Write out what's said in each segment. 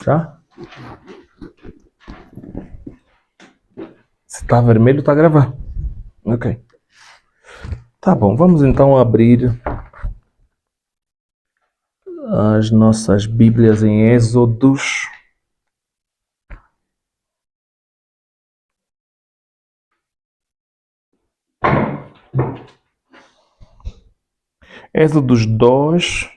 Já? Se está vermelho, está a gravar. Ok. Tá bom, vamos então abrir as nossas Bíblias em Êxodos. Êxodos 2.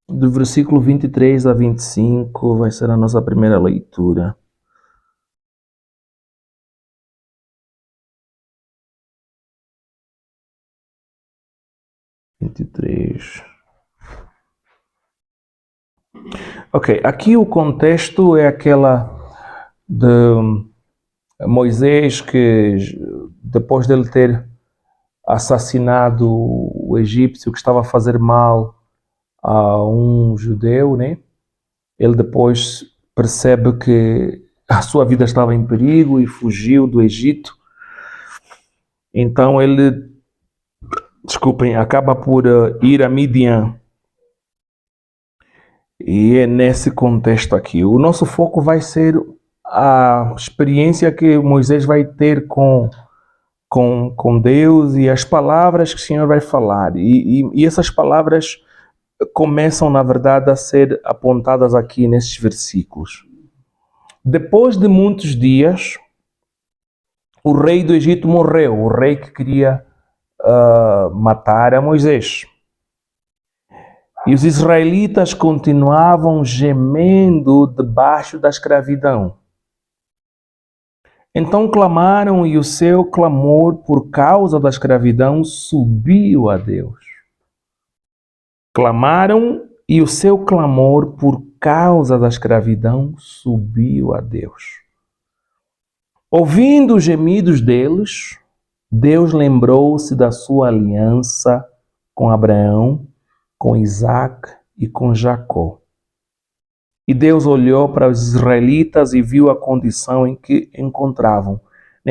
Do versículo 23 a 25 vai ser a nossa primeira leitura. Ok, aqui o contexto é aquela de Moisés que, depois dele ter assassinado o egípcio que estava a fazer mal a um judeu, né? Ele depois percebe que a sua vida estava em perigo e fugiu do Egito. Então ele, acaba por ir a Midian. E é nesse contexto aqui. O nosso foco vai ser a experiência que Moisés vai ter com Deus e as palavras que o Senhor vai falar. E essas palavras começam, na verdade, a ser apontadas aqui nesses versículos. Depois de muitos dias, o rei do Egito morreu, o rei que queria matar a Moisés. E os israelitas continuavam gemendo debaixo da escravidão. Então clamaram e o seu clamor por causa da escravidão subiu a Deus. Clamaram e o seu clamor por causa da escravidão subiu a Deus. Ouvindo os gemidos deles, Deus lembrou-se da sua aliança com Abraão, com Isaac e com Jacó. E Deus olhou para os israelitas e viu a condição em que encontravam.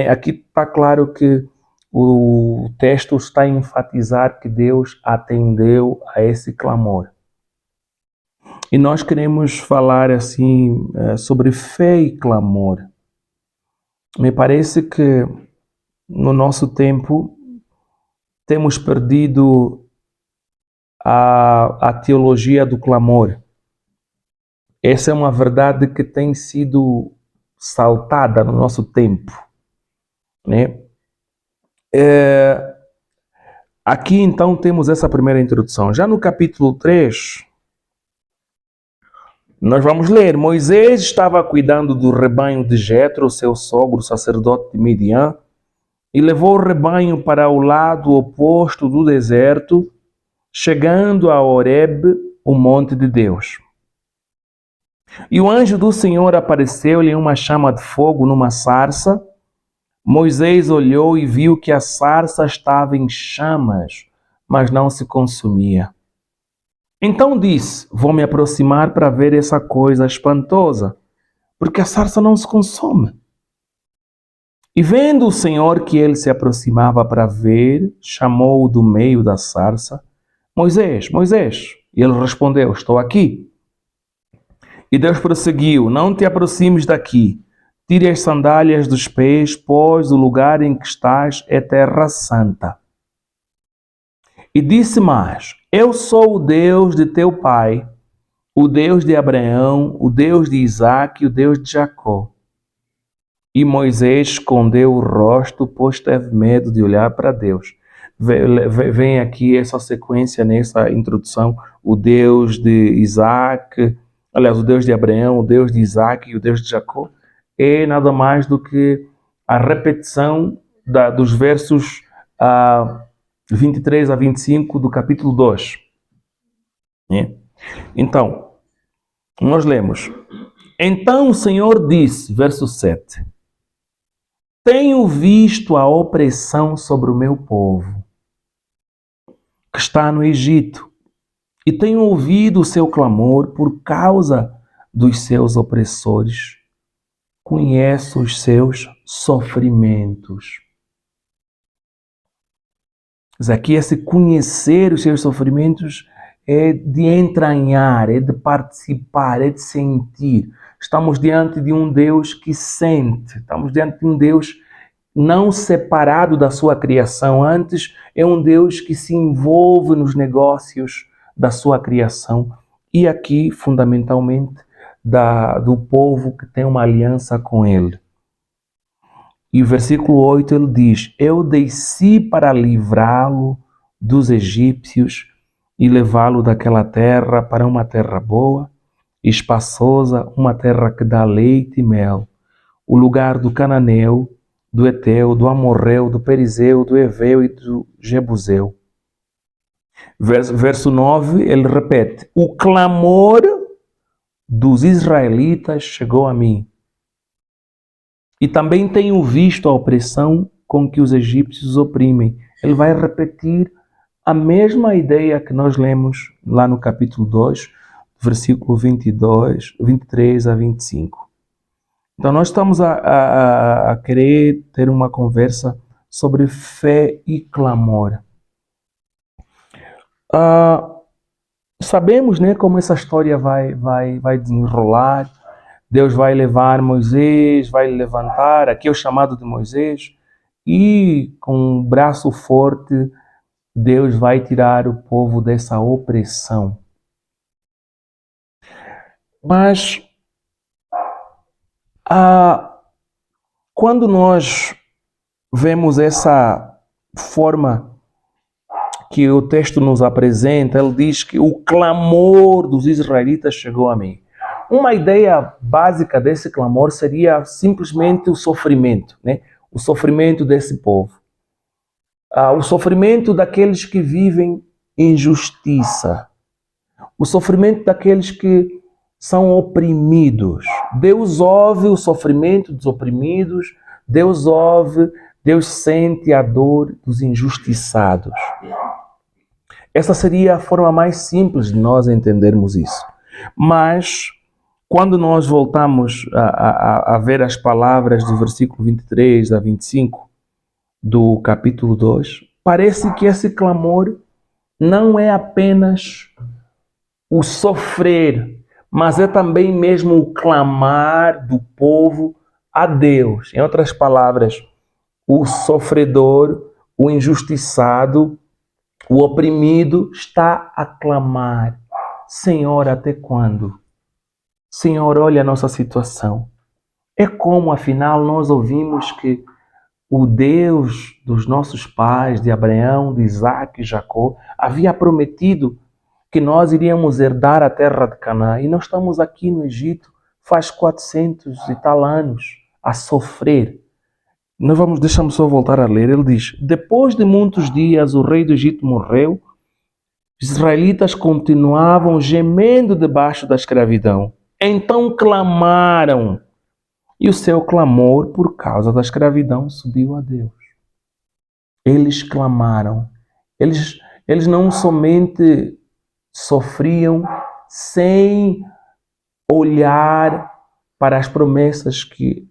Aqui está claro que o texto está a enfatizar que Deus atendeu a esse clamor. E nós queremos falar assim sobre fé e clamor. Me parece que no nosso tempo temos perdido a teologia do clamor. Essa é uma verdade que tem sido saltada no nosso tempo, né? Aqui então temos essa primeira introdução. Já no capítulo 3, nós vamos ler: Moisés estava cuidando do rebanho de Jetro, seu sogro, sacerdote de Midian, e levou o rebanho para o lado oposto do deserto, chegando a Horeb, o monte de Deus. E o anjo do Senhor apareceu-lhe em uma chama de fogo numa sarça. Moisés olhou e viu que a sarça estava em chamas, mas não se consumia. Então disse: vou me aproximar para ver essa coisa espantosa, porque a sarça não se consome. E vendo o Senhor que ele se aproximava para ver, chamou-o do meio da sarça: Moisés, Moisés. E ele respondeu: estou aqui. E Deus prosseguiu: não te aproximes daqui, tire as sandálias dos pés, pois o lugar em que estás é terra santa. E disse mais: eu sou o Deus de teu pai, o Deus de Abraão, o Deus de Isaque e o Deus de Jacó. E Moisés escondeu o rosto, pois teve medo de olhar para Deus. Vem aqui essa sequência nessa introdução: o Deus de Isaque, aliás, o Deus de Abraão, o Deus de Isaque e o Deus de Jacó, é nada mais do que a repetição dos versos 23 a 25 do capítulo 2. Então, nós lemos: então o Senhor disse, verso 7, tenho visto a opressão sobre o meu povo, que está no Egito, e tenho ouvido o seu clamor por causa dos seus opressores. conhece os seus sofrimentos. Mas aqui esse conhecer os seus sofrimentos é de entranhar, é de participar, é de sentir. Estamos diante de um Deus que sente, estamos diante de um Deus não separado da sua criação, antes é um Deus que se envolve nos negócios da sua criação e aqui, fundamentalmente, do povo que tem uma aliança com ele. E o versículo 8 ele diz: eu desci para livrá-lo dos egípcios e levá-lo daquela terra para uma terra boa, espaçosa, uma terra que dá leite e mel, o lugar do cananeu, do Eteu, do Amorreu, do Perizeu, do Eveu e do Jebuseu. Verso 9, ele repete: o clamor dos israelitas chegou a mim. E também tenho visto a opressão com que os egípcios oprimem. Ele vai repetir a mesma ideia que nós lemos lá no capítulo 2, versículo 23 a 25. Então nós estamos a querer ter uma conversa sobre fé e clamor. Sabemos, né, como essa história vai desenrolar. Deus vai levar Moisés, vai levantar, aqui é o chamado de Moisés, e com um braço forte, Deus vai tirar o povo dessa opressão. Mas, quando nós vemos essa forma que o texto nos apresenta, ele diz que o clamor dos israelitas chegou a mim. Uma ideia básica desse clamor seria simplesmente o sofrimento, né? O sofrimento desse povo. O sofrimento daqueles que vivem injustiça. O sofrimento daqueles que são oprimidos. Deus ouve o sofrimento dos oprimidos, Deus ouve, Deus sente a dor dos injustiçados. Essa seria a forma mais simples de nós entendermos isso. Mas quando nós voltamos a ver as palavras do versículo 23 a 25 do capítulo 2, parece que esse clamor não é apenas o sofrer, mas é também mesmo o clamar do povo a Deus. Em outras palavras, o sofredor, o injustiçado, o oprimido está a clamar: Senhor, até quando? Senhor, olha a nossa situação. É como, afinal, nós ouvimos que o Deus dos nossos pais, de Abraão, de Isaac e Jacó, havia prometido que nós iríamos herdar a terra de Canaã. E nós estamos aqui no Egito faz 400 e tal anos a sofrer. Deixamos só voltar a ler. Ele diz: depois de muitos dias o rei do Egito morreu, os israelitas continuavam gemendo debaixo da escravidão. Então clamaram, e o seu clamor por causa da escravidão subiu a Deus. Eles clamaram. Eles não somente sofriam sem olhar para as promessas que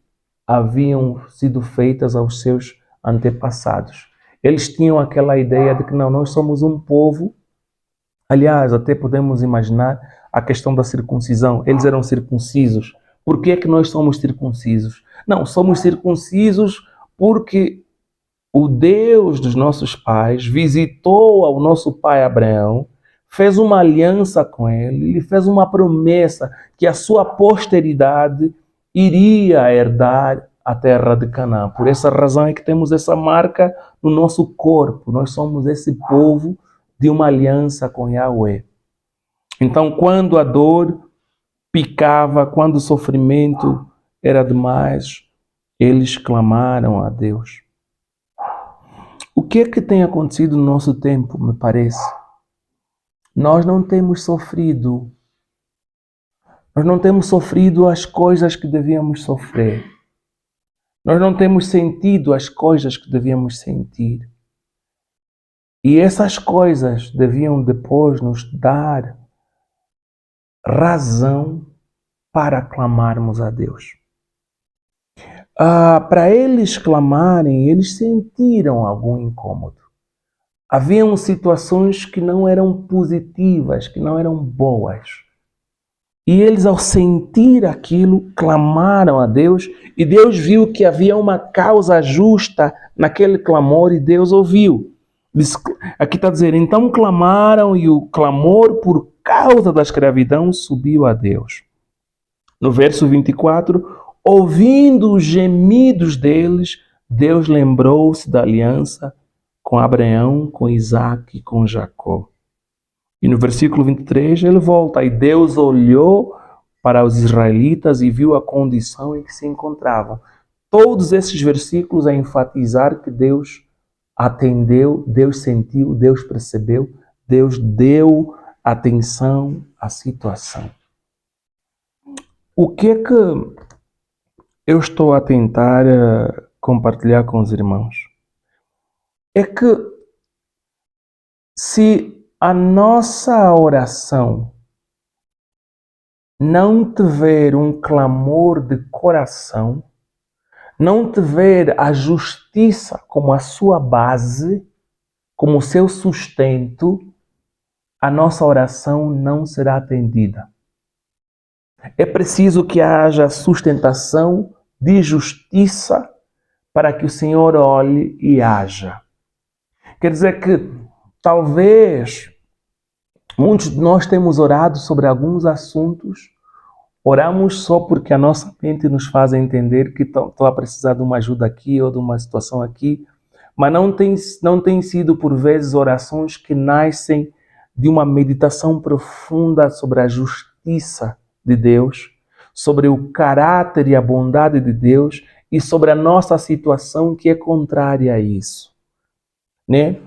haviam sido feitas aos seus antepassados. Eles tinham aquela ideia de que não, nós somos um povo. Aliás, até podemos imaginar a questão da circuncisão. Eles eram circuncisos. Por que é que nós somos circuncisos? Não, somos circuncisos porque o Deus dos nossos pais visitou ao nosso pai Abraão, fez uma aliança com ele, lhe fez uma promessa que a sua posteridade iria herdar a terra de Canaã. Por essa razão é que temos essa marca no nosso corpo. Nós somos esse povo de uma aliança com Yahweh. Então, quando a dor picava, quando o sofrimento era demais, eles clamaram a Deus. O que é que tem acontecido no nosso tempo, me parece? Nós não temos sofrido. Nós não temos sofrido as coisas que devíamos sofrer. Nós não temos sentido as coisas que devíamos sentir. E essas coisas deviam depois nos dar razão para clamarmos a Deus. para eles clamarem, eles sentiram algum incômodo. Haviam situações que não eram positivas, que não eram boas. E eles, ao sentir aquilo, clamaram a Deus, e Deus viu que havia uma causa justa naquele clamor, e Deus ouviu. Aqui está dizendo, então clamaram, e o clamor por causa da escravidão subiu a Deus. No verso 24, ouvindo os gemidos deles, Deus lembrou-se da aliança com Abraão, com Isaac e com Jacó. E no versículo 23 ele volta, e Deus olhou para os israelitas e viu a condição em que se encontravam. Todos esses versículos a enfatizar que Deus atendeu, Deus sentiu, Deus percebeu, Deus deu atenção à situação. O que é que eu estou a tentar compartilhar com os irmãos? É que se a nossa oração não tiver um clamor de coração, não tiver a justiça como a sua base, como o seu sustento, a nossa oração não será atendida. É preciso que haja sustentação de justiça para que o Senhor olhe e haja. Quer dizer que talvez muitos de nós temos orado sobre alguns assuntos, oramos só porque a nossa mente nos faz entender que estou a precisar de uma ajuda aqui ou de uma situação aqui, mas não tem sido por vezes orações que nascem de uma meditação profunda sobre a justiça de Deus, sobre o caráter e a bondade de Deus e sobre a nossa situação que é contrária a isso, né?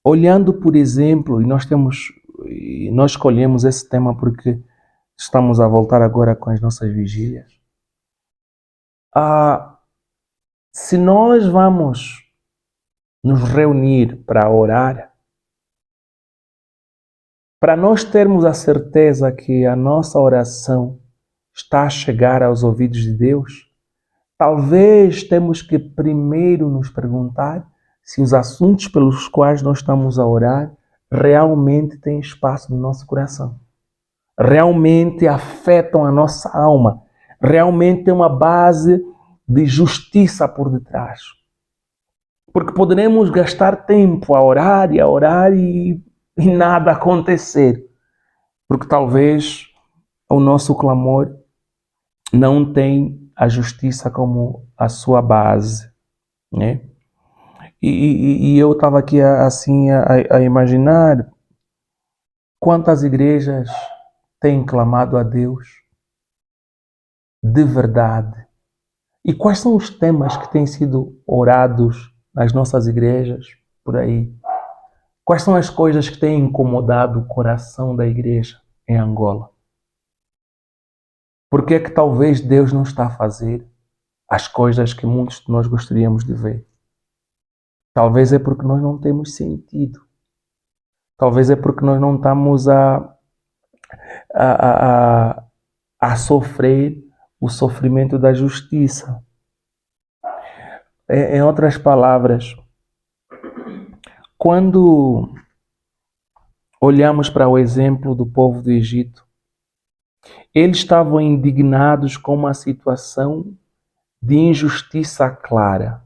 Olhando, por exemplo, e nós escolhemos esse tema porque estamos a voltar agora com as nossas vigílias. Se nós vamos nos reunir para orar, para nós termos a certeza que a nossa oração está a chegar aos ouvidos de Deus, talvez temos que primeiro nos perguntar se os assuntos pelos quais nós estamos a orar realmente têm espaço no nosso coração, realmente afetam a nossa alma, realmente tem uma base de justiça por detrás. Porque poderemos gastar tempo a orar e nada acontecer, porque talvez o nosso clamor não tem a justiça como a sua base, né? E eu estava aqui assim a imaginar quantas igrejas têm clamado a Deus de verdade. E quais são os temas que têm sido orados nas nossas igrejas por aí? Quais são as coisas que têm incomodado o coração da igreja em Angola? Por que é que talvez Deus não está a fazer as coisas que muitos de nós gostaríamos de ver? Talvez é porque nós não temos sentido. Talvez é porque nós não estamos a sofrer o sofrimento da justiça. Em outras palavras, quando olhamos para o exemplo do povo do Egito, eles estavam indignados com uma situação de injustiça clara.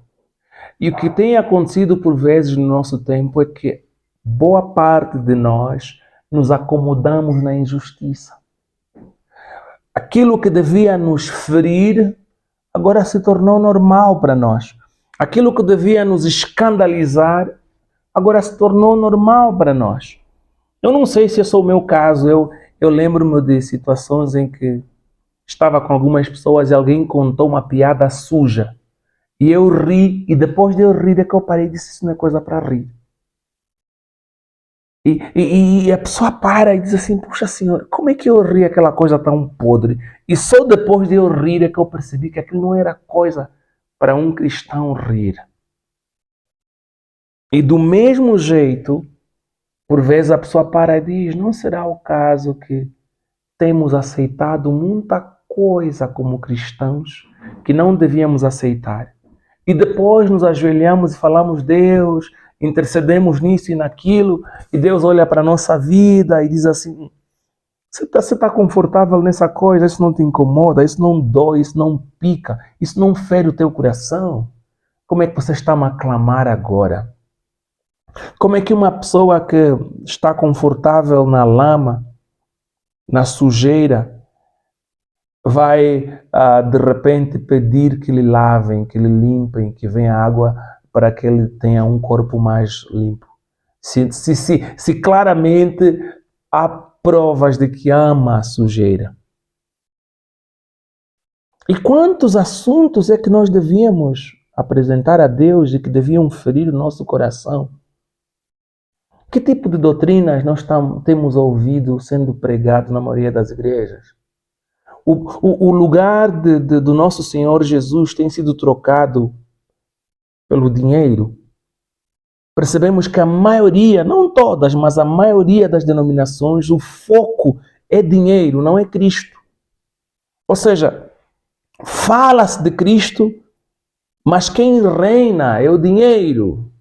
E o que tem acontecido por vezes no nosso tempo é que boa parte de nós nos acomodamos na injustiça. Aquilo que devia nos ferir agora se tornou normal para nós. Aquilo que devia nos escandalizar agora se tornou normal para nós. Eu não sei se esse é o meu caso. Eu lembro-me de situações em que estava com algumas pessoas e alguém contou uma piada suja. E eu ri, e depois de eu rir é que eu parei e disse, isso não é coisa para rir. E a pessoa para e diz assim, puxa senhor, como é que eu ri aquela coisa tão podre? E só depois de eu rir é que eu percebi que aquilo não era coisa para um cristão rir. E do mesmo jeito, por vezes a pessoa para e diz, não será o caso que temos aceitado muita coisa como cristãos que não devíamos aceitar. E depois nos ajoelhamos e falamos, Deus, intercedemos nisso e naquilo, e Deus olha para a nossa vida e diz assim, você tá confortável nessa coisa, isso não te incomoda, isso não dói, isso não pica, isso não fere o teu coração? Como é que você está a me aclamar agora? Como é que uma pessoa que está confortável na lama, na sujeira, vai de repente pedir que lhe lavem, que lhe limpem, que venha água para que ele tenha um corpo mais limpo? Se claramente há provas de que ama a sujeira. E quantos assuntos é que nós devíamos apresentar a Deus e que deviam ferir o nosso coração? Que tipo de doutrinas nós temos ouvido sendo pregado na maioria das igrejas? O lugar do nosso Senhor Jesus tem sido trocado pelo dinheiro. Percebemos que a maioria, não todas, mas a maioria das denominações, o foco é dinheiro, não é Cristo. Ou seja, fala-se de Cristo, mas quem reina é o dinheiro.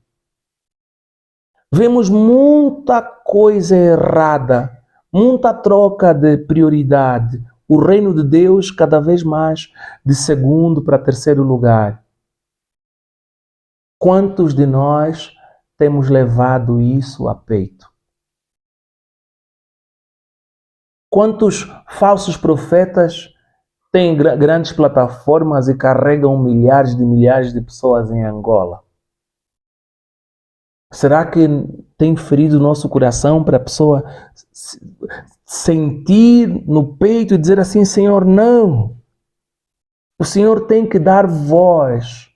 Vemos muita coisa errada, muita troca de prioridade. O reino de Deus cada vez mais de segundo para terceiro lugar. Quantos de nós temos levado isso a peito? Quantos falsos profetas têm grandes plataformas e carregam milhares de pessoas em Angola? Será que tem ferido o nosso coração para a pessoa sentir no peito e dizer assim, Senhor, não. O Senhor tem que dar voz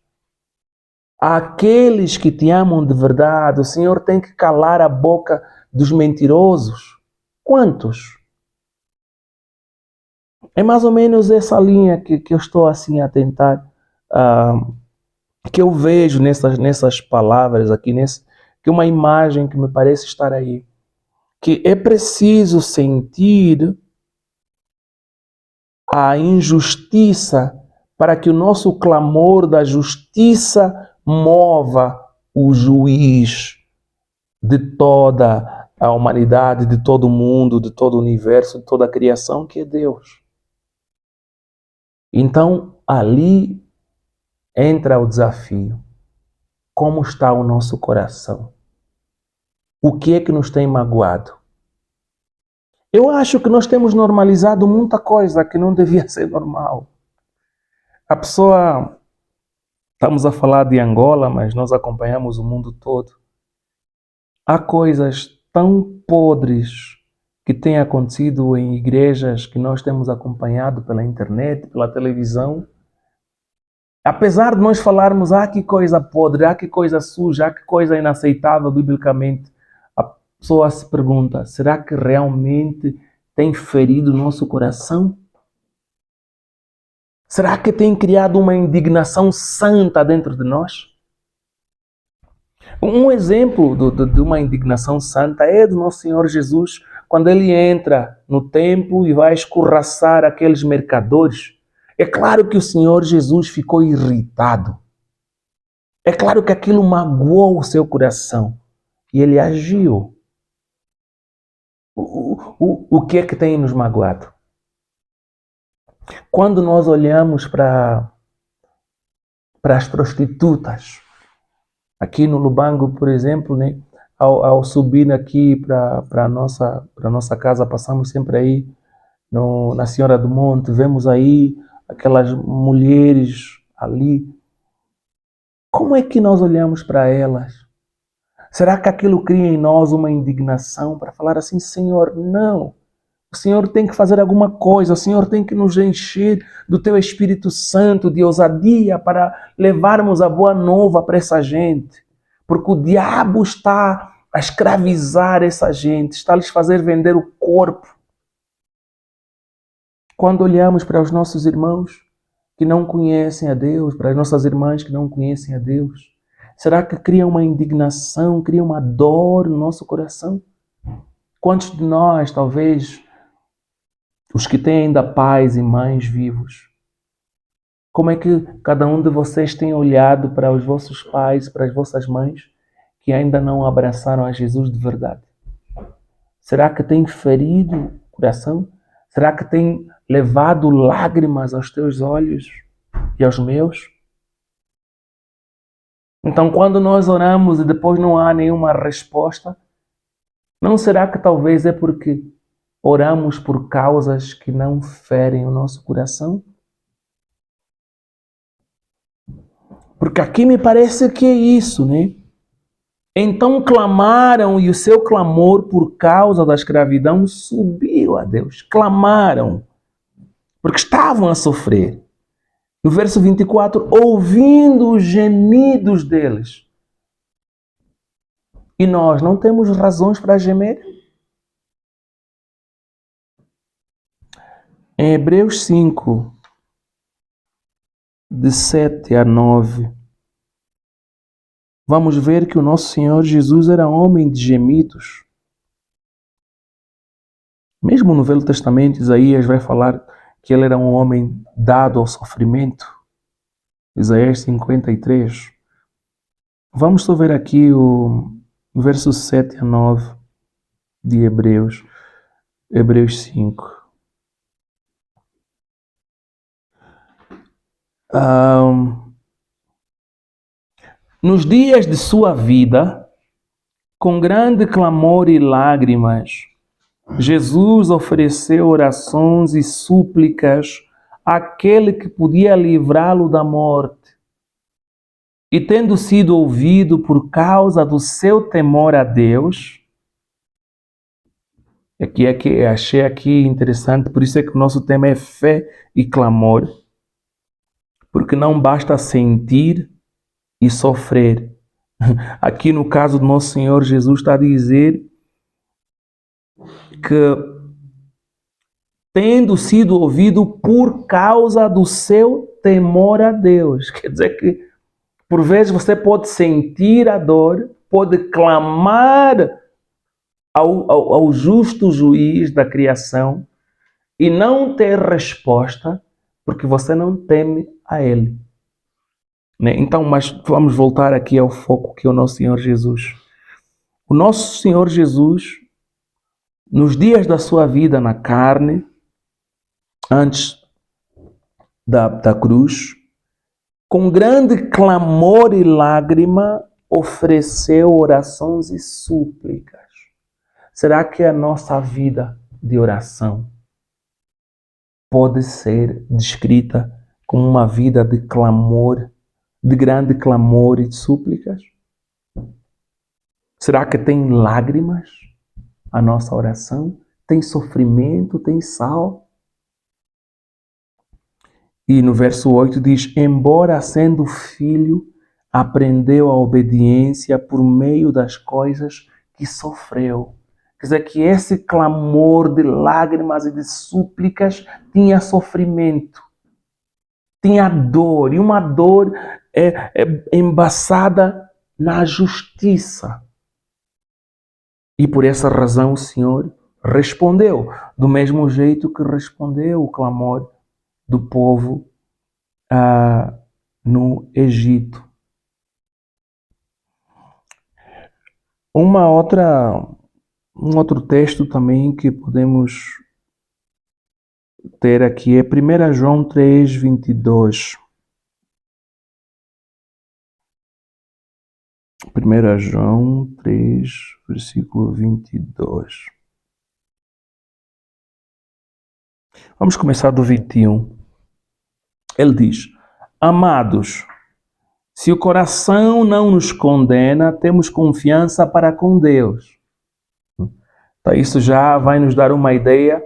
àqueles que te amam de verdade. O Senhor tem que calar a boca dos mentirosos. Quantos? É mais ou menos essa linha que eu estou assim a tentar, que eu vejo nessas palavras aqui, que uma imagem que me parece estar aí. Que é preciso sentir a injustiça para que o nosso clamor da justiça mova o juiz de toda a humanidade, de todo o mundo, de todo o universo, de toda a criação, que é Deus. Então, ali entra o desafio. Como está o nosso coração? O que é que nos tem magoado? Eu acho que nós temos normalizado muita coisa que não devia ser normal. A pessoa, estamos a falar de Angola, mas nós acompanhamos o mundo todo. Há coisas tão podres que têm acontecido em igrejas que nós temos acompanhado pela internet, pela televisão. Apesar de nós falarmos, que coisa podre, que coisa suja, que coisa inaceitável biblicamente, a pessoa se pergunta, será que realmente tem ferido o nosso coração? Será que tem criado uma indignação santa dentro de nós? Um exemplo de uma indignação santa é do nosso Senhor Jesus, quando ele entra no templo e vai escorraçar aqueles mercadores. É claro que o Senhor Jesus ficou irritado. É claro que aquilo magoou o seu coração. E ele agiu. O que é que tem nos magoado? Quando nós olhamos para as prostitutas, aqui no Lubango, por exemplo, né, ao subir aqui para a nossa casa, passamos sempre aí na Senhora do Monte, vemos aí aquelas mulheres ali. Como é que nós olhamos para elas? Será que aquilo cria em nós uma indignação para falar assim, Senhor, não. O Senhor tem que fazer alguma coisa, o Senhor tem que nos encher do Teu Espírito Santo, de ousadia, para levarmos a boa nova para essa gente. Porque o diabo está a escravizar essa gente, está a lhes fazer vender o corpo. Quando olhamos para os nossos irmãos que não conhecem a Deus, para as nossas irmãs que não conhecem a Deus, será que cria uma indignação, cria uma dor no nosso coração? Quantos de nós, talvez, Os que têm ainda pais e mães vivos. Como é que cada um de vocês tem olhado para os vossos pais, para as vossas mães, que ainda não abraçaram a Jesus de verdade? Será que tem ferido o coração? Será que tem levado lágrimas aos teus olhos e aos meus? Então, quando nós oramos e depois não há nenhuma resposta, não será que talvez é porque oramos por causas que não ferem o nosso coração? Porque aqui me parece que é isso, né? Então clamaram e o seu clamor por causa da escravidão subiu a Deus. Clamaram, porque estavam a sofrer. No verso 24, ouvindo os gemidos deles. E nós não temos razões para gemer? Em Hebreus 5, de 7 a 9, vamos ver que o nosso Senhor Jesus era homem de gemidos. Mesmo no Velho Testamento, Isaías vai falar que ele era um homem dado ao sofrimento. Isaías 53. Vamos só ver aqui o verso 7 a 9 de Hebreus 5. Nos dias de sua vida, com grande clamor e lágrimas, Jesus ofereceu orações e súplicas àquele que podia livrá-lo da morte. E tendo sido ouvido por causa do seu temor a Deus, achei aqui interessante, por isso é que o nosso tema é fé e clamor, porque não basta sentir e sofrer. Aqui no caso do nosso Senhor Jesus está a dizer que tendo sido ouvido por causa do seu temor a Deus. Quer dizer que por vezes você pode sentir a dor, pode clamar ao justo juiz da criação e não ter resposta porque você não teme a Ele. Então, mas vamos voltar aqui ao foco que é o nosso Senhor Jesus. O nosso Senhor Jesus, nos dias da sua vida na carne, antes da cruz, com grande clamor e lágrima, ofereceu orações e súplicas. Será que a nossa vida de oração pode ser descrita como uma vida de clamor, de grande clamor e de súplicas? Será que tem lágrimas a nossa oração? Tem sofrimento? Tem sal? E no verso 8 diz, embora sendo filho, aprendeu a obediência por meio das coisas que sofreu. Quer dizer que esse clamor de lágrimas e de súplicas tinha sofrimento, tinha dor, e uma dor embaçada na justiça. E por essa razão o Senhor respondeu, do mesmo jeito que respondeu o clamor do povo no Egito. Um outro texto também que podemos ter aqui é 1 João 3, 22. 1 João 3, versículo 22. Vamos começar do 21. Ele diz, amados, se o coração não nos condena, temos confiança para com Deus. Então, isso já vai nos dar uma ideia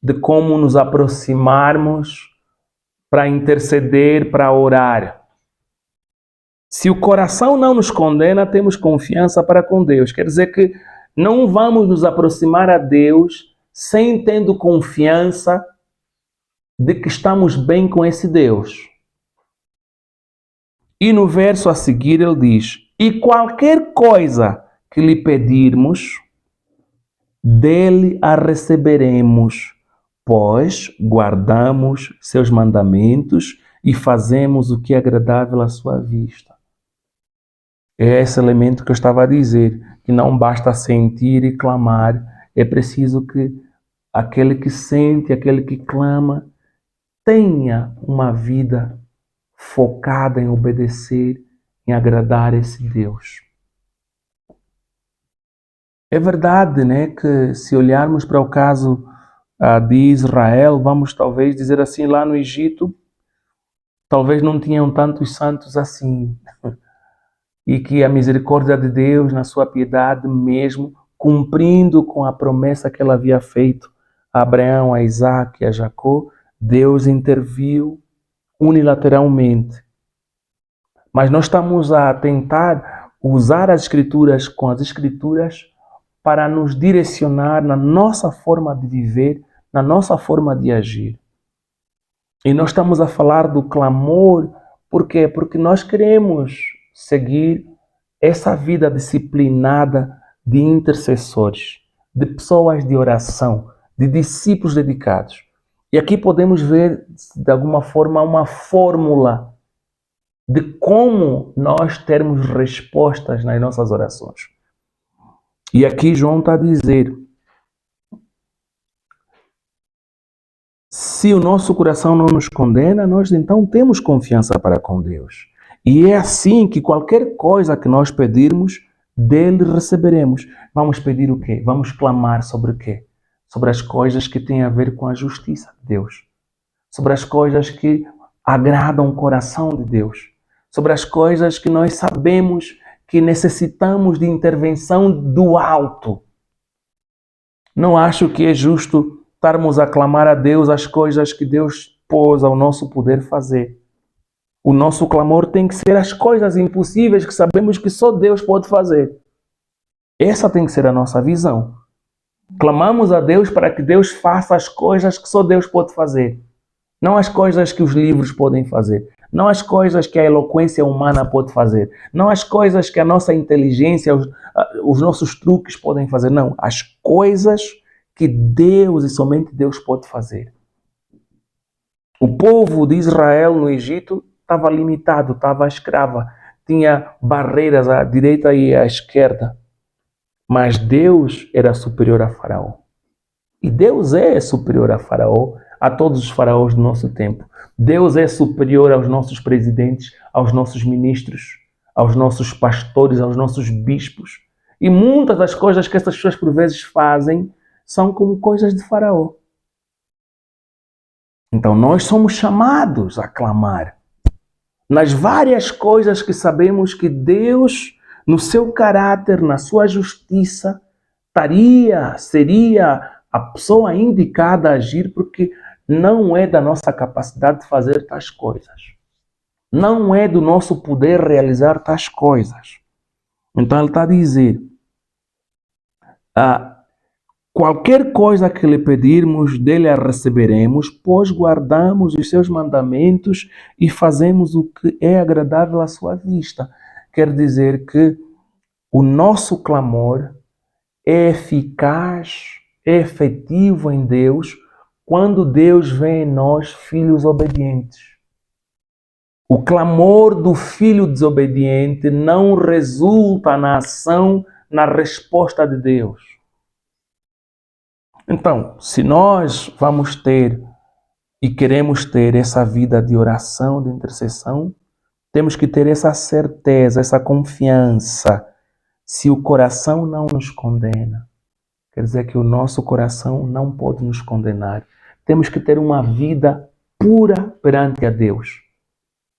de como nos aproximarmos para interceder, para orar. Se o coração não nos condena, temos confiança para com Deus. Quer dizer que não vamos nos aproximar a Deus sem tendo confiança de que estamos bem com esse Deus. E no verso a seguir ele diz, e qualquer coisa que lhe pedirmos, dele a receberemos, pois guardamos seus mandamentos e fazemos o que é agradável à sua vista. É esse elemento que eu estava a dizer, que não basta sentir e clamar, é preciso que aquele que sente, aquele que clama, tenha uma vida focada em obedecer, em agradar esse Deus. É verdade, né, que se olharmos para o caso de Israel, vamos talvez dizer assim, lá no Egito, talvez não tinham tantos santos assim. E que a misericórdia de Deus, na sua piedade mesmo, cumprindo com a promessa que ela havia feito a Abraão, a Isaac e a Jacó, Deus interviu unilateralmente. Mas nós estamos a tentar usar as Escrituras com as Escrituras para nos direcionar na nossa forma de viver, na nossa forma de agir. E nós estamos a falar do clamor, por quê? Porque nós queremos seguir essa vida disciplinada de intercessores, de pessoas de oração, de discípulos dedicados. E aqui podemos ver, de alguma forma, uma fórmula de como nós termos respostas nas nossas orações. E aqui João está a dizer: se o nosso coração não nos condena, nós então temos confiança para com Deus. E é assim que qualquer coisa que nós pedirmos, dele receberemos. Vamos pedir o quê? Vamos clamar sobre o quê? Sobre as coisas que têm a ver com a justiça de Deus. Sobre as coisas que agradam o coração de Deus. Sobre as coisas que nós sabemos que necessitamos de intervenção do alto. Não acho que é justo estarmos a clamar a Deus as coisas que Deus pôs ao nosso poder fazer. O nosso clamor tem que ser as coisas impossíveis que sabemos que só Deus pode fazer. Essa tem que ser a nossa visão. Clamamos a Deus para que Deus faça as coisas que só Deus pode fazer. Não as coisas que os livros podem fazer. Não as coisas que a eloquência humana pode fazer. Não as coisas que a nossa inteligência, os nossos truques podem fazer. Não, as coisas que Deus e somente Deus pode fazer. O povo de Israel no Egito estava limitado, estava escrava, tinha barreiras à direita e à esquerda. Mas Deus era superior a Faraó. E Deus é superior a Faraó, a todos os faraós do nosso tempo. Deus é superior aos nossos presidentes, aos nossos ministros, aos nossos pastores, aos nossos bispos. E muitas das coisas que essas pessoas por vezes fazem são como coisas de Faraó. Então nós somos chamados a clamar nas várias coisas que sabemos que Deus, no seu caráter, na sua justiça, seria a pessoa indicada a agir, porque não é da nossa capacidade de fazer tais coisas. Não é do nosso poder realizar tais coisas. Então ele está a dizer, qualquer coisa que lhe pedirmos, dele a receberemos, pois guardamos os seus mandamentos e fazemos o que é agradável à sua vista. Quer dizer que o nosso clamor é eficaz, é efetivo em Deus, quando Deus vê em nós filhos obedientes. O clamor do filho desobediente não resulta na ação, na resposta de Deus. Então, se nós vamos ter e queremos ter essa vida de oração, de intercessão, temos que ter essa certeza, essa confiança. Se o coração não nos condena, quer dizer que o nosso coração não pode nos condenar. Temos que ter uma vida pura perante a Deus.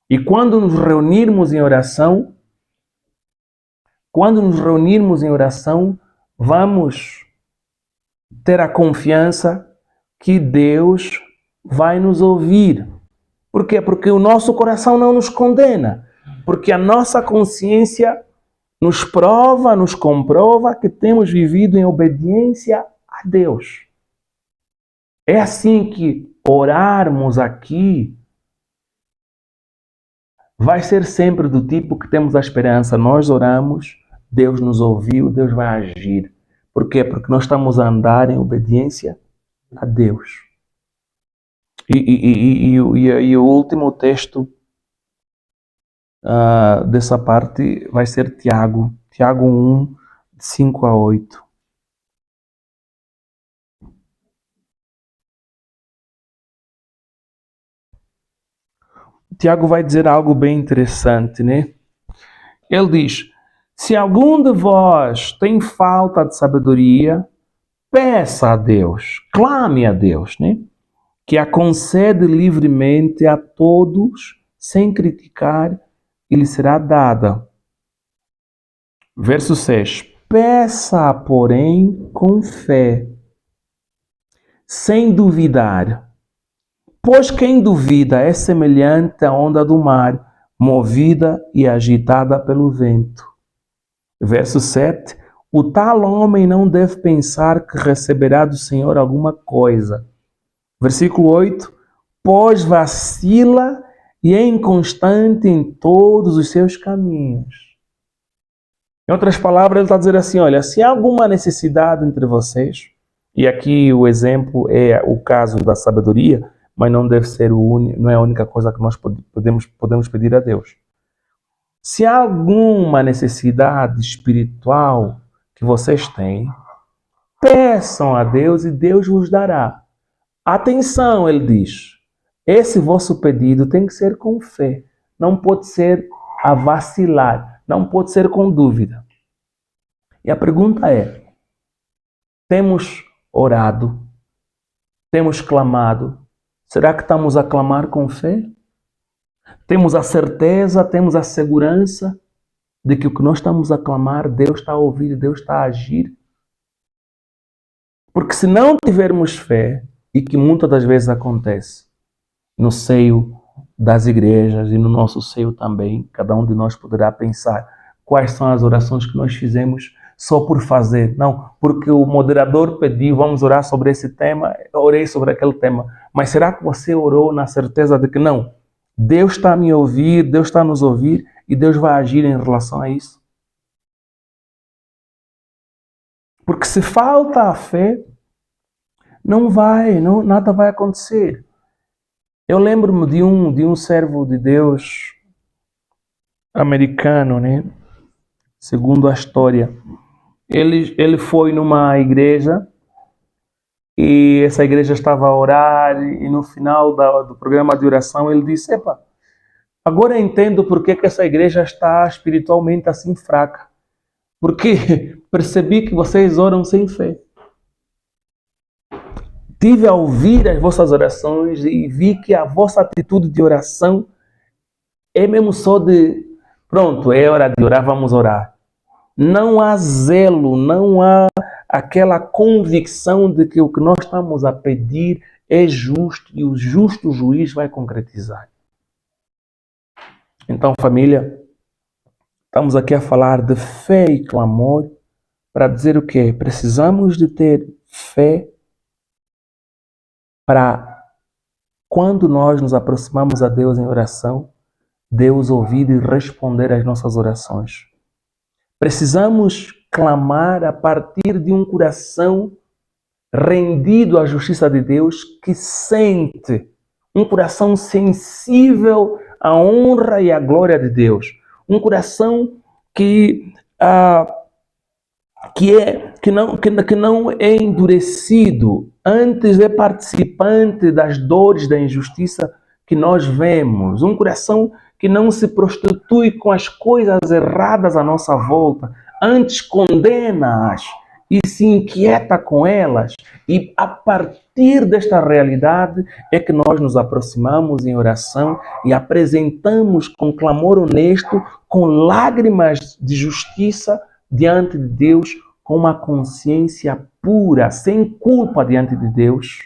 E quando nos reunirmos em oração, vamos ter a confiança que Deus vai nos ouvir. Por quê? Porque o nosso coração não nos condena. Porque a nossa consciência nos prova, nos comprova que temos vivido em obediência a Deus. É assim que orarmos aqui vai ser sempre do tipo que temos a esperança. Nós oramos, Deus nos ouviu, Deus vai agir. Por quê? Porque nós estamos a andar em obediência a Deus. E o último texto dessa parte vai ser Tiago 1, de 5 a 8. Tiago vai dizer algo bem interessante, né? Ele diz: se algum de vós tem falta de sabedoria, peça a Deus, clame a Deus, né? Que a concede livremente a todos, sem criticar, e lhe será dada. Verso 6. Peça, porém, com fé, sem duvidar. Pois quem duvida é semelhante à onda do mar, movida e agitada pelo vento. Verso 7. O tal homem não deve pensar que receberá do Senhor alguma coisa. Versículo 8. Pois vacila e é inconstante em todos os seus caminhos. Em outras palavras, ele está dizendo assim, olha, se há alguma necessidade entre vocês, e aqui o exemplo é o caso da sabedoria, mas não deve ser não é a única coisa que nós podemos pedir a Deus. Se há alguma necessidade espiritual que vocês têm, peçam a Deus e Deus vos dará. Atenção, ele diz, esse vosso pedido tem que ser com fé, não pode ser a vacilar, não pode ser com dúvida. E a pergunta é, temos orado? Temos clamado? Será que estamos a clamar com fé? Temos a certeza, temos a segurança de que o que nós estamos a clamar, Deus está a ouvir, Deus está a agir? Porque se não tivermos fé, e que muitas das vezes acontece no seio das igrejas e no nosso seio também, cada um de nós poderá pensar quais são as orações que nós fizemos só por fazer. Não, porque o moderador pediu, vamos orar sobre esse tema, eu orei sobre aquele tema. Mas será que você orou na certeza de que não? Deus está a me ouvir, Deus está a nos ouvir e Deus vai agir em relação a isso? Porque se falta a fé, nada vai acontecer. Eu lembro-me de um servo de Deus americano, né? Segundo a história. Ele foi numa igreja e essa igreja estava a orar e no final do programa de oração ele disse, epa, agora eu entendo por que essa igreja está espiritualmente assim fraca. Porque percebi que vocês oram sem fé. Tive a ouvir as vossas orações e vi que a vossa atitude de oração é mesmo só de, pronto, é hora de orar, vamos orar. Não há zelo, não há aquela convicção de que o que nós estamos a pedir é justo e o justo juiz vai concretizar. Então, família, estamos aqui a falar de fé e clamor para dizer o quê? Precisamos de ter fé para quando nós nos aproximamos a Deus em oração, Deus ouvir e responder às nossas orações. Precisamos clamar a partir de um coração rendido à justiça de Deus, que sente, um coração sensível à honra e à glória de Deus. Um coração que não é endurecido, antes é participante das dores da injustiça que nós vemos. Um coração que não se prostitui com as coisas erradas à nossa volta, antes condena-as e se inquieta com elas. E a partir desta realidade é que nós nos aproximamos em oração e apresentamos com clamor honesto, com lágrimas de justiça diante de Deus, com uma consciência pura, sem culpa diante de Deus.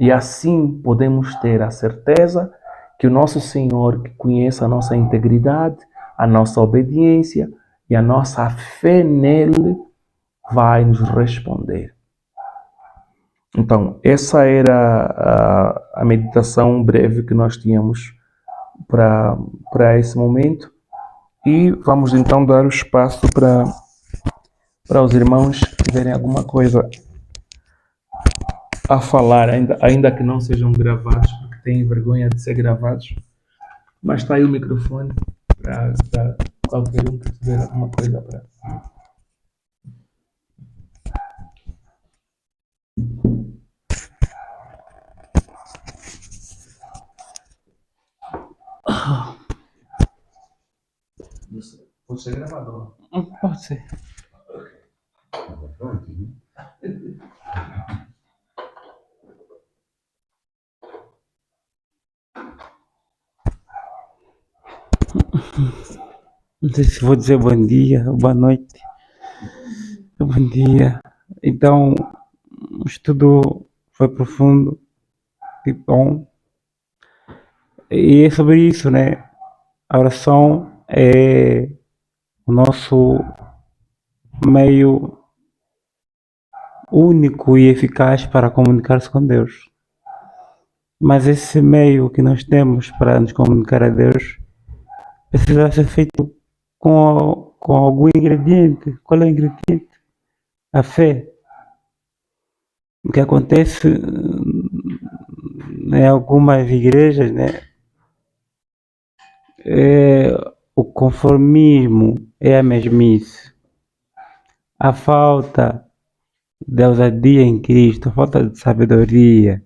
E assim podemos ter a certeza que o nosso Senhor, que conhece a nossa integridade, a nossa obediência e a nossa fé nele, vai nos responder. Então, essa era a meditação breve que nós tínhamos para esse momento. E vamos então dar o espaço para os irmãos que tiverem alguma coisa a falar, ainda que não sejam gravados, porque têm vergonha de ser gravados. Mas está aí o microfone para qualquer um que tiver alguma coisa para. Pode ser gravado? Pode ser. Não sei se vou dizer bom dia, boa noite, bom dia. Então, o estudo foi profundo e bom. E é sobre isso, né? A oração é o nosso meio único e eficaz para comunicar-se com Deus. Mas esse meio que nós temos para nos comunicar a Deus precisa ser feito com algum ingrediente. Qual é o ingrediente? A fé. O que acontece em algumas igrejas, né? É o conformismo, é a mesmice. A falta de ousadia em Cristo, a falta de sabedoria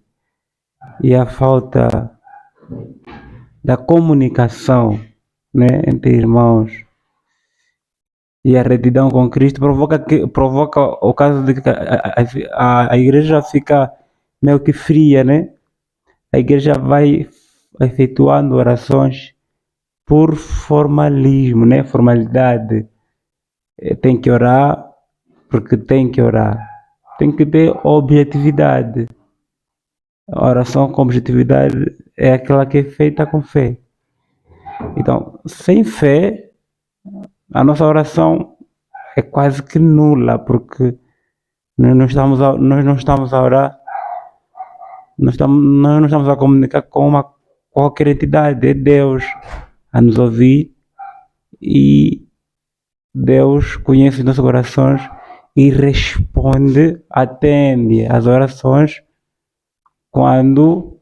e a falta da comunicação, né, entre irmãos e a retidão com Cristo provoca o caso de que a igreja fica meio que fria, né? A igreja vai efetuando orações por formalismo, né? Formalidade. Tem que orar porque tem que orar. Tem que ter objetividade. A oração com objetividade é aquela que é feita com fé. Então, sem fé, a nossa oração é quase que nula, porque nós não estamos a orar, nós não estamos a comunicar com qualquer entidade, é Deus a nos ouvir e Deus conhece os nossos corações e responde, atende às orações quando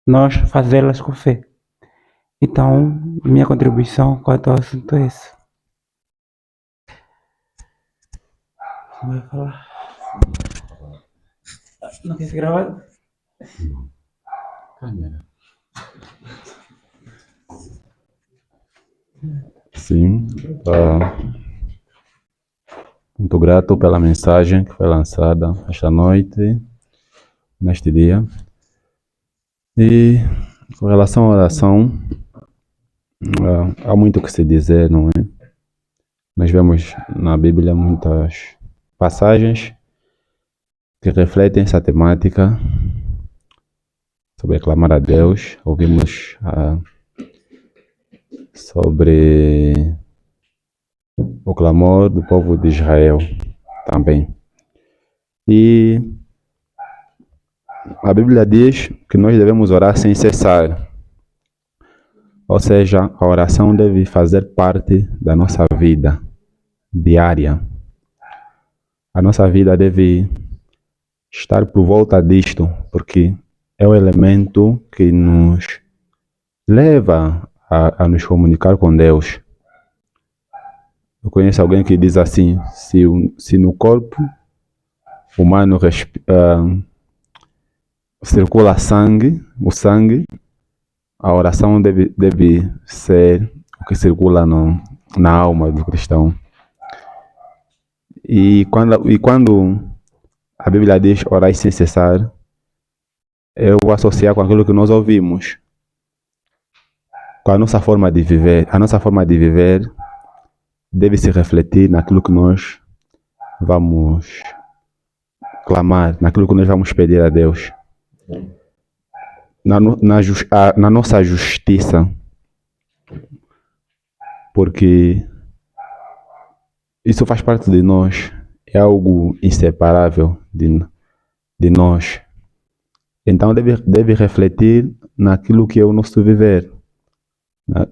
nós fazê-las com fé. Então, minha contribuição quanto ao assunto é esse. Não vai falar? Não quer ser gravado? Sim, muito grato pela mensagem que foi lançada esta noite, neste dia. E com relação à oração, há muito o que se dizer, não é? Nós vemos na Bíblia muitas passagens que refletem essa temática sobre clamar a Deus. Ouvimos sobre o clamor do povo de Israel também. E a Bíblia diz que nós devemos orar sem cessar. Ou seja, a oração deve fazer parte da nossa vida diária. A nossa vida deve estar por volta disto, porque é o elemento que nos leva a nos comunicar com Deus. Eu conheço alguém que diz assim, se no corpo humano circula o sangue, a oração deve ser o que circula na alma do cristão. E quando a Bíblia diz orar sem cessar, eu vou associar com aquilo que nós ouvimos, com a nossa forma de viver. A nossa forma de viver deve se refletir naquilo que nós vamos clamar, naquilo que nós vamos pedir a Deus. Na nossa justiça, porque isso faz parte de nós, é algo inseparável de nós. Então deve refletir naquilo que é o nosso viver,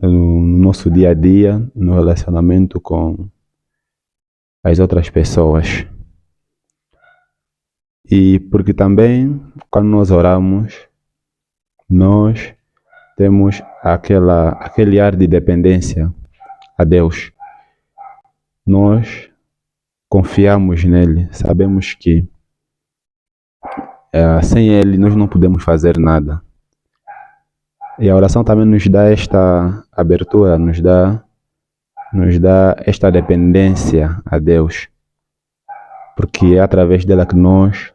no nosso dia a dia, no relacionamento com as outras pessoas. E porque também, quando nós oramos, nós temos aquele ar de dependência a Deus. Nós confiamos nele, sabemos que sem ele nós não podemos fazer nada. E a oração também nos dá esta abertura, nos dá esta dependência a Deus, porque é através dela que nós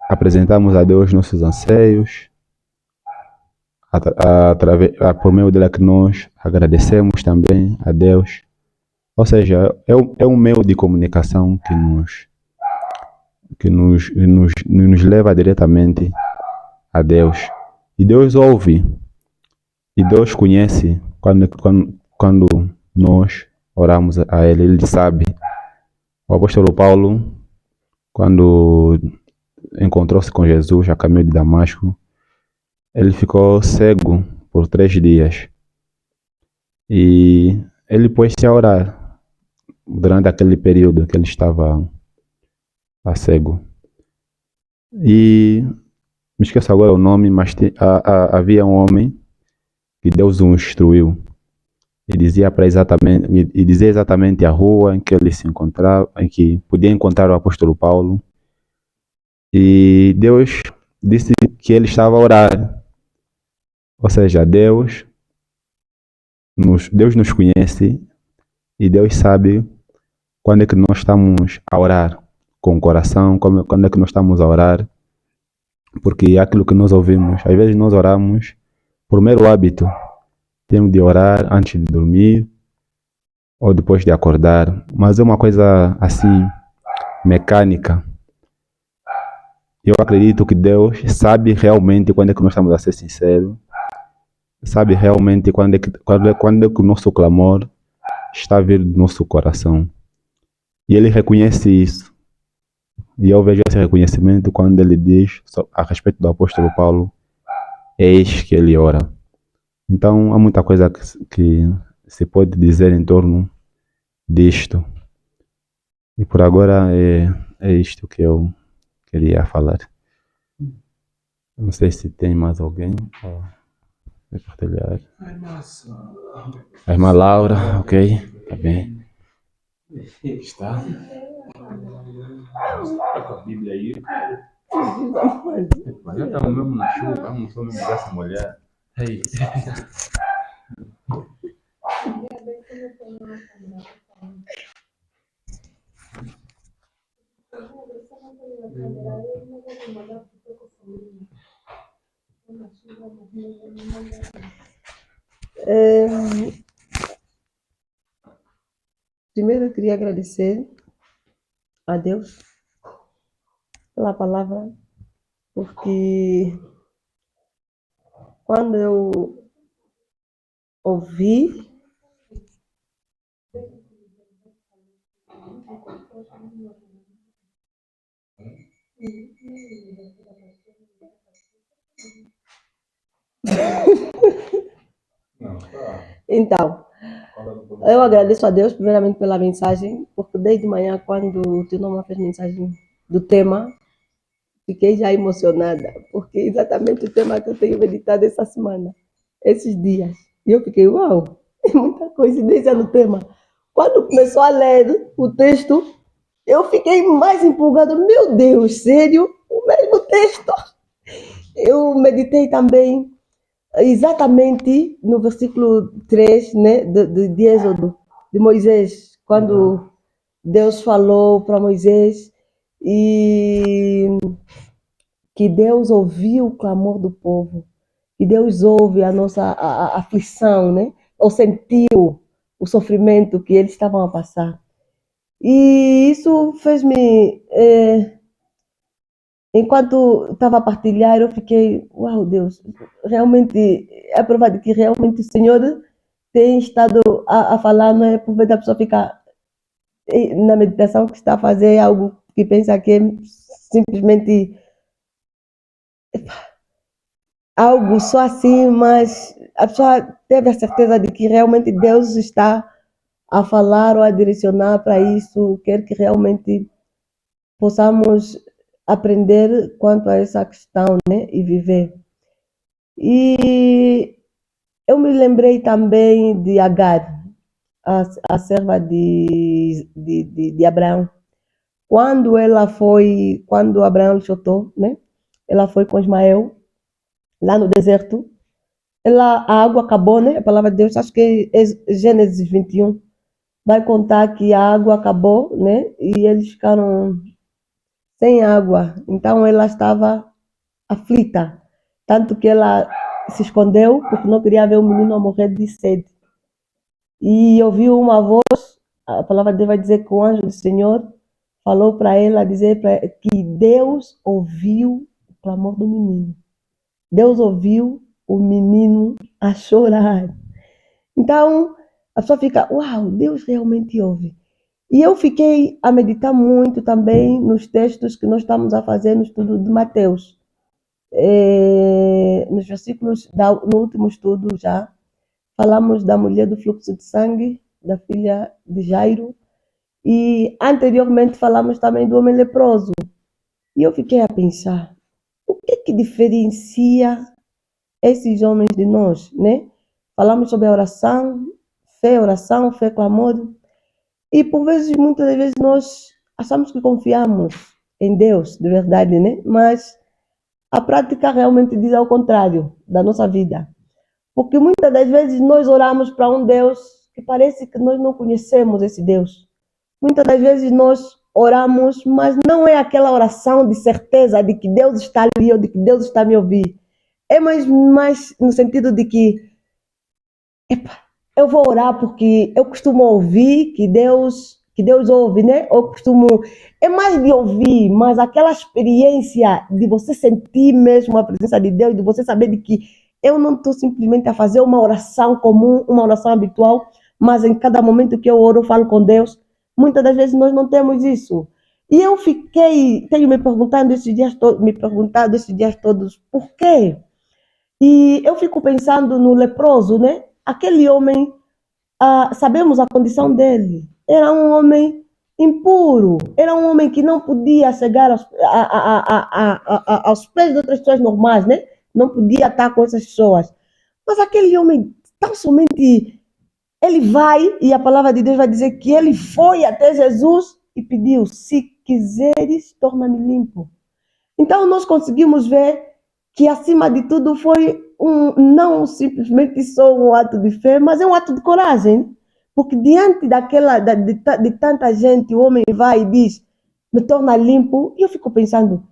apresentamos a Deus nossos anseios, por meio dela que nós agradecemos também a Deus. Ou seja, é um meio de comunicação que nos leva diretamente a Deus. E Deus ouve, e Deus conhece quando nós oramos a Ele, Ele sabe. O apóstolo Paulo, quando encontrou-se com Jesus a caminho de Damasco, ele ficou cego por 3 dias. E ele pôs-se a orar durante aquele período que ele estava cego. E me esqueço agora o nome, mas havia um homem que Deus o instruiu. E dizia exatamente a rua em que ele se encontrava, em que podia encontrar o apóstolo Paulo. E Deus disse que ele estava a orar. Ou seja, Deus nos conhece e Deus sabe quando é que nós estamos a orar com o coração, quando é que nós estamos a orar, porque é aquilo que nós ouvimos. Às vezes nós oramos por mero hábito. Temos de orar antes de dormir ou depois de acordar, mas é uma coisa assim, mecânica. Eu acredito que Deus sabe realmente quando é que nós estamos a ser sinceros, sabe realmente quando é que o nosso clamor está a vir do nosso coração. E Ele reconhece isso. E eu vejo esse reconhecimento quando Ele diz a respeito do apóstolo Paulo, eis que ele ora. Então, há muita coisa que se pode dizer em torno disto. E por agora é isto que eu queria falar. Não sei se tem mais alguém para partilhar. A irmã Laura, ok, tá bem. Está. Está com a Bíblia aí. Mas já estamos mesmo na chuva, vamos só mesmo dessa mulher. Hey. Primeiro eu queria agradecer a Deus pela palavra, porque quando eu ouvi, então, eu agradeço a Deus primeiramente pela mensagem, porque desde manhã, quando o teu nome fez mensagem do tema, fiquei já emocionada, porque é exatamente o tema que eu tenho meditado essa semana, esses dias. E eu fiquei, uau, é muita coincidência no tema. Quando começou a ler o texto, eu fiquei mais empolgada. Meu Deus, sério? O mesmo texto? Eu meditei também exatamente no versículo 3, né, de Êxodo, de Moisés, quando Deus falou para Moisés e que Deus ouviu o clamor do povo, que Deus ouve a nossa a aflição, né? Ou sentiu o sofrimento que eles estavam a passar. E isso fez-me, enquanto estava a partilhar, eu fiquei, uau, Deus, realmente é a prova de que realmente o Senhor tem estado a falar, não é por vez da pessoa ficar na meditação que está a fazer algo que pensa que é simplesmente algo só assim, mas a pessoa teve a certeza de que realmente Deus está a falar ou a direcionar para isso, quer que realmente possamos aprender quanto a essa questão, né? E viver. E eu me lembrei também de Agar, a serva de Abraão. Quando Abraão chutou, né? Ela foi com Ismael, lá no deserto. A água acabou, né? A palavra de Deus, acho que é Gênesis 21, vai contar que a água acabou, né? E eles ficaram sem água. Então ela estava aflita, tanto que ela se escondeu porque não queria ver o menino morrer de sede. E ouviu uma voz, a palavra de Deus vai dizer que o anjo do Senhor falou para ela, dizer que Deus ouviu o clamor do menino. Deus ouviu o menino a chorar. Então, a pessoa fica, uau, Deus realmente ouve. E eu fiquei a meditar muito também nos textos que nós estamos a fazer no estudo de Mateus. Nos versículos, no último estudo já, falamos da mulher do fluxo de sangue, da filha de Jairo, e anteriormente falamos também do homem leproso. E eu fiquei a pensar, o que diferencia esses homens de nós, né? Falamos sobre a oração, fé, clamor, e por vezes, muitas das vezes, nós achamos que confiamos em Deus, de verdade, né? Mas a prática realmente diz ao contrário da nossa vida. Porque muitas das vezes nós oramos para um Deus que parece que nós não conhecemos esse Deus. Muitas das vezes nós oramos, mas não é aquela oração de certeza de que Deus está ali ou de que Deus está me ouvindo. É mais no sentido de que eu vou orar porque eu costumo ouvir que Deus ouve, né? É mais de ouvir, mas aquela experiência de você sentir mesmo a presença de Deus, de você saber de que eu não estou simplesmente a fazer uma oração comum, uma oração habitual, mas em cada momento que eu oro, eu falo com Deus. Muitas das vezes nós não temos isso. E eu tenho me perguntado esses dias todos, por quê? E eu fico pensando no leproso, né? Aquele homem, sabemos a condição dele. Era um homem impuro. Era um homem que não podia chegar aos pés de outras pessoas normais, né? Não podia estar com essas pessoas. Mas aquele homem, tão somente, ele vai, e a palavra de Deus vai dizer que ele foi até Jesus e pediu, se quiseres, torna-me limpo. Então nós conseguimos ver que acima de tudo foi não simplesmente só um ato de fé, mas é um ato de coragem. Porque diante de tanta gente, o homem vai e diz, me torna limpo. E eu fico pensando,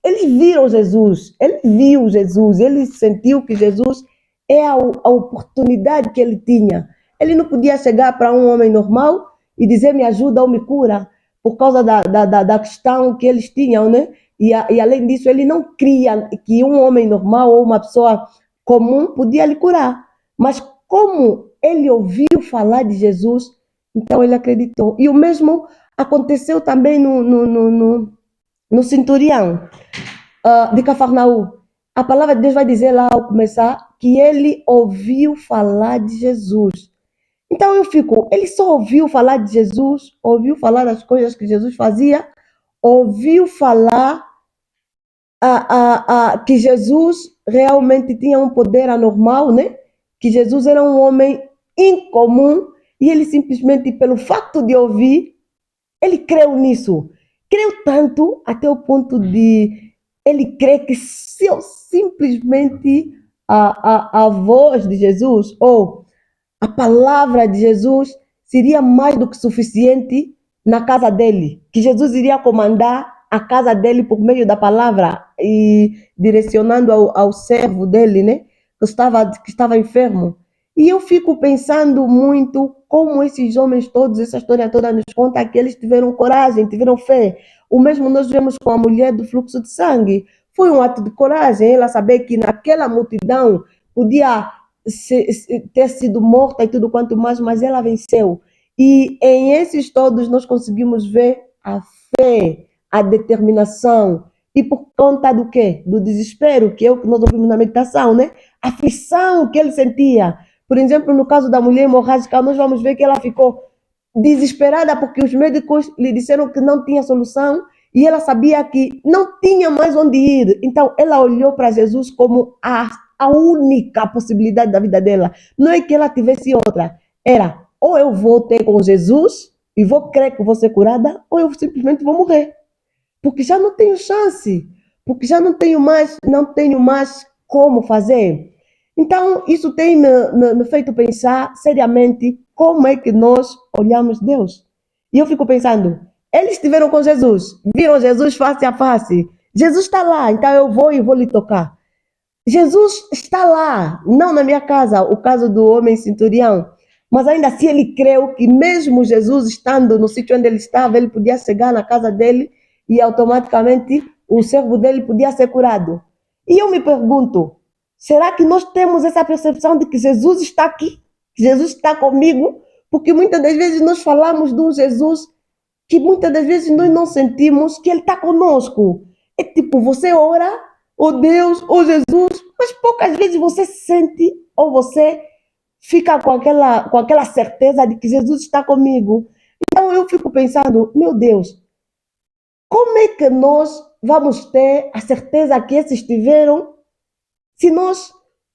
eles viram Jesus, ele viu Jesus, ele sentiu que Jesus é a oportunidade que ele tinha. Ele não podia chegar para um homem normal e dizer, me ajuda ou me cura, por causa da questão que eles tinham, né? E além disso, ele não cria que um homem normal ou uma pessoa comum podia lhe curar. Mas como ele ouviu falar de Jesus, então ele acreditou. E o mesmo aconteceu também no centurião de Cafarnaum. A palavra de Deus vai dizer lá ao começar que ele ouviu falar de Jesus. Então ele só ouviu falar de Jesus, ouviu falar das coisas que Jesus fazia, ouviu falar que Jesus realmente tinha um poder anormal, né? Que Jesus era um homem incomum e ele simplesmente, pelo fato de ouvir, ele creu nisso. Creu tanto até o ponto de ele crer que se eu simplesmente a voz de Jesus ou a palavra de Jesus seria mais do que suficiente na casa dele, que Jesus iria comandar a casa dele por meio da palavra e direcionando ao servo dele, né, que estava enfermo. E eu fico pensando muito como esses homens todos, essa história toda nos conta que eles tiveram coragem, tiveram fé. O mesmo nós vemos com a mulher do fluxo de sangue. Foi um ato de coragem, ela saber que naquela multidão podia ter sido morta e tudo quanto mais, mas ela venceu. E em esses todos nós conseguimos ver a fé, a determinação. E por conta do quê? Do desespero, que é o que nós ouvimos na meditação, né? A aflição que ele sentia. Por exemplo, no caso da mulher hemorrágica, nós vamos ver que ela ficou desesperada porque os médicos lhe disseram que não tinha solução e ela sabia que não tinha mais onde ir. Então, ela olhou para Jesus como a única possibilidade da vida dela. Não é que ela tivesse outra. Era, ou eu vou ter com Jesus e vou crer que vou ser curada, ou eu simplesmente vou morrer. Porque já não tenho chance. Porque já não tenho mais como fazer. Então, isso tem me feito pensar seriamente como é que nós olhamos Deus. E eu fico pensando, eles estiveram com Jesus, viram Jesus face a face. Jesus está lá, então eu vou e vou lhe tocar. Jesus está lá, não na minha casa, o caso do homem centurião. Mas ainda assim ele creu que mesmo Jesus estando no sítio onde ele estava, ele podia chegar na casa dele e automaticamente o servo dele podia ser curado. E eu me pergunto, será que nós temos essa percepção de que Jesus está aqui? Que Jesus está comigo? Porque muitas das vezes nós falamos de um Jesus que muitas das vezes nós não sentimos que ele está conosco. É tipo, você ora, oh Deus, oh Jesus, mas poucas vezes você sente ou você fica com aquela certeza de que Jesus está comigo. Então eu fico pensando, meu Deus, como é que nós vamos ter a certeza que esses tiveram se nós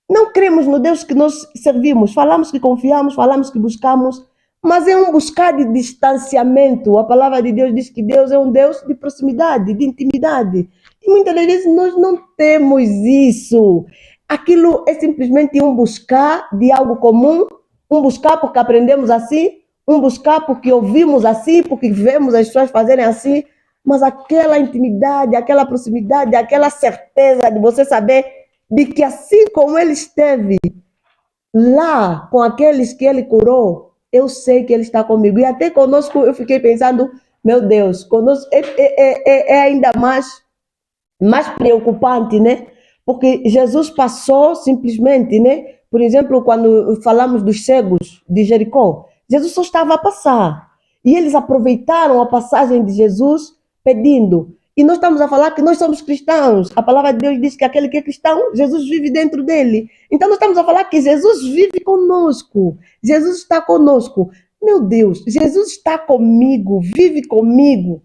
não cremos no Deus que nós servimos? Falamos que confiamos, falamos que buscamos, mas é um buscar de distanciamento. A palavra de Deus diz que Deus é um Deus de proximidade, de intimidade. E muitas das vezes nós não temos isso. Aquilo é simplesmente um buscar de algo comum, um buscar porque aprendemos assim, um buscar porque ouvimos assim, porque vemos as pessoas fazerem assim, mas aquela intimidade, aquela proximidade, aquela certeza de você saber de que assim como ele esteve lá com aqueles que ele curou, eu sei que ele está comigo. E até conosco eu fiquei pensando, meu Deus, conosco é ainda mais preocupante, né? Porque Jesus passou simplesmente, né? Por exemplo, quando falamos dos cegos de Jericó, Jesus só estava a passar. E eles aproveitaram a passagem de Jesus pedindo. E nós estamos a falar que nós somos cristãos. A palavra de Deus diz que aquele que é cristão, Jesus vive dentro dele. Então nós estamos a falar que Jesus vive conosco. Jesus está conosco. Meu Deus, Jesus está comigo, vive comigo.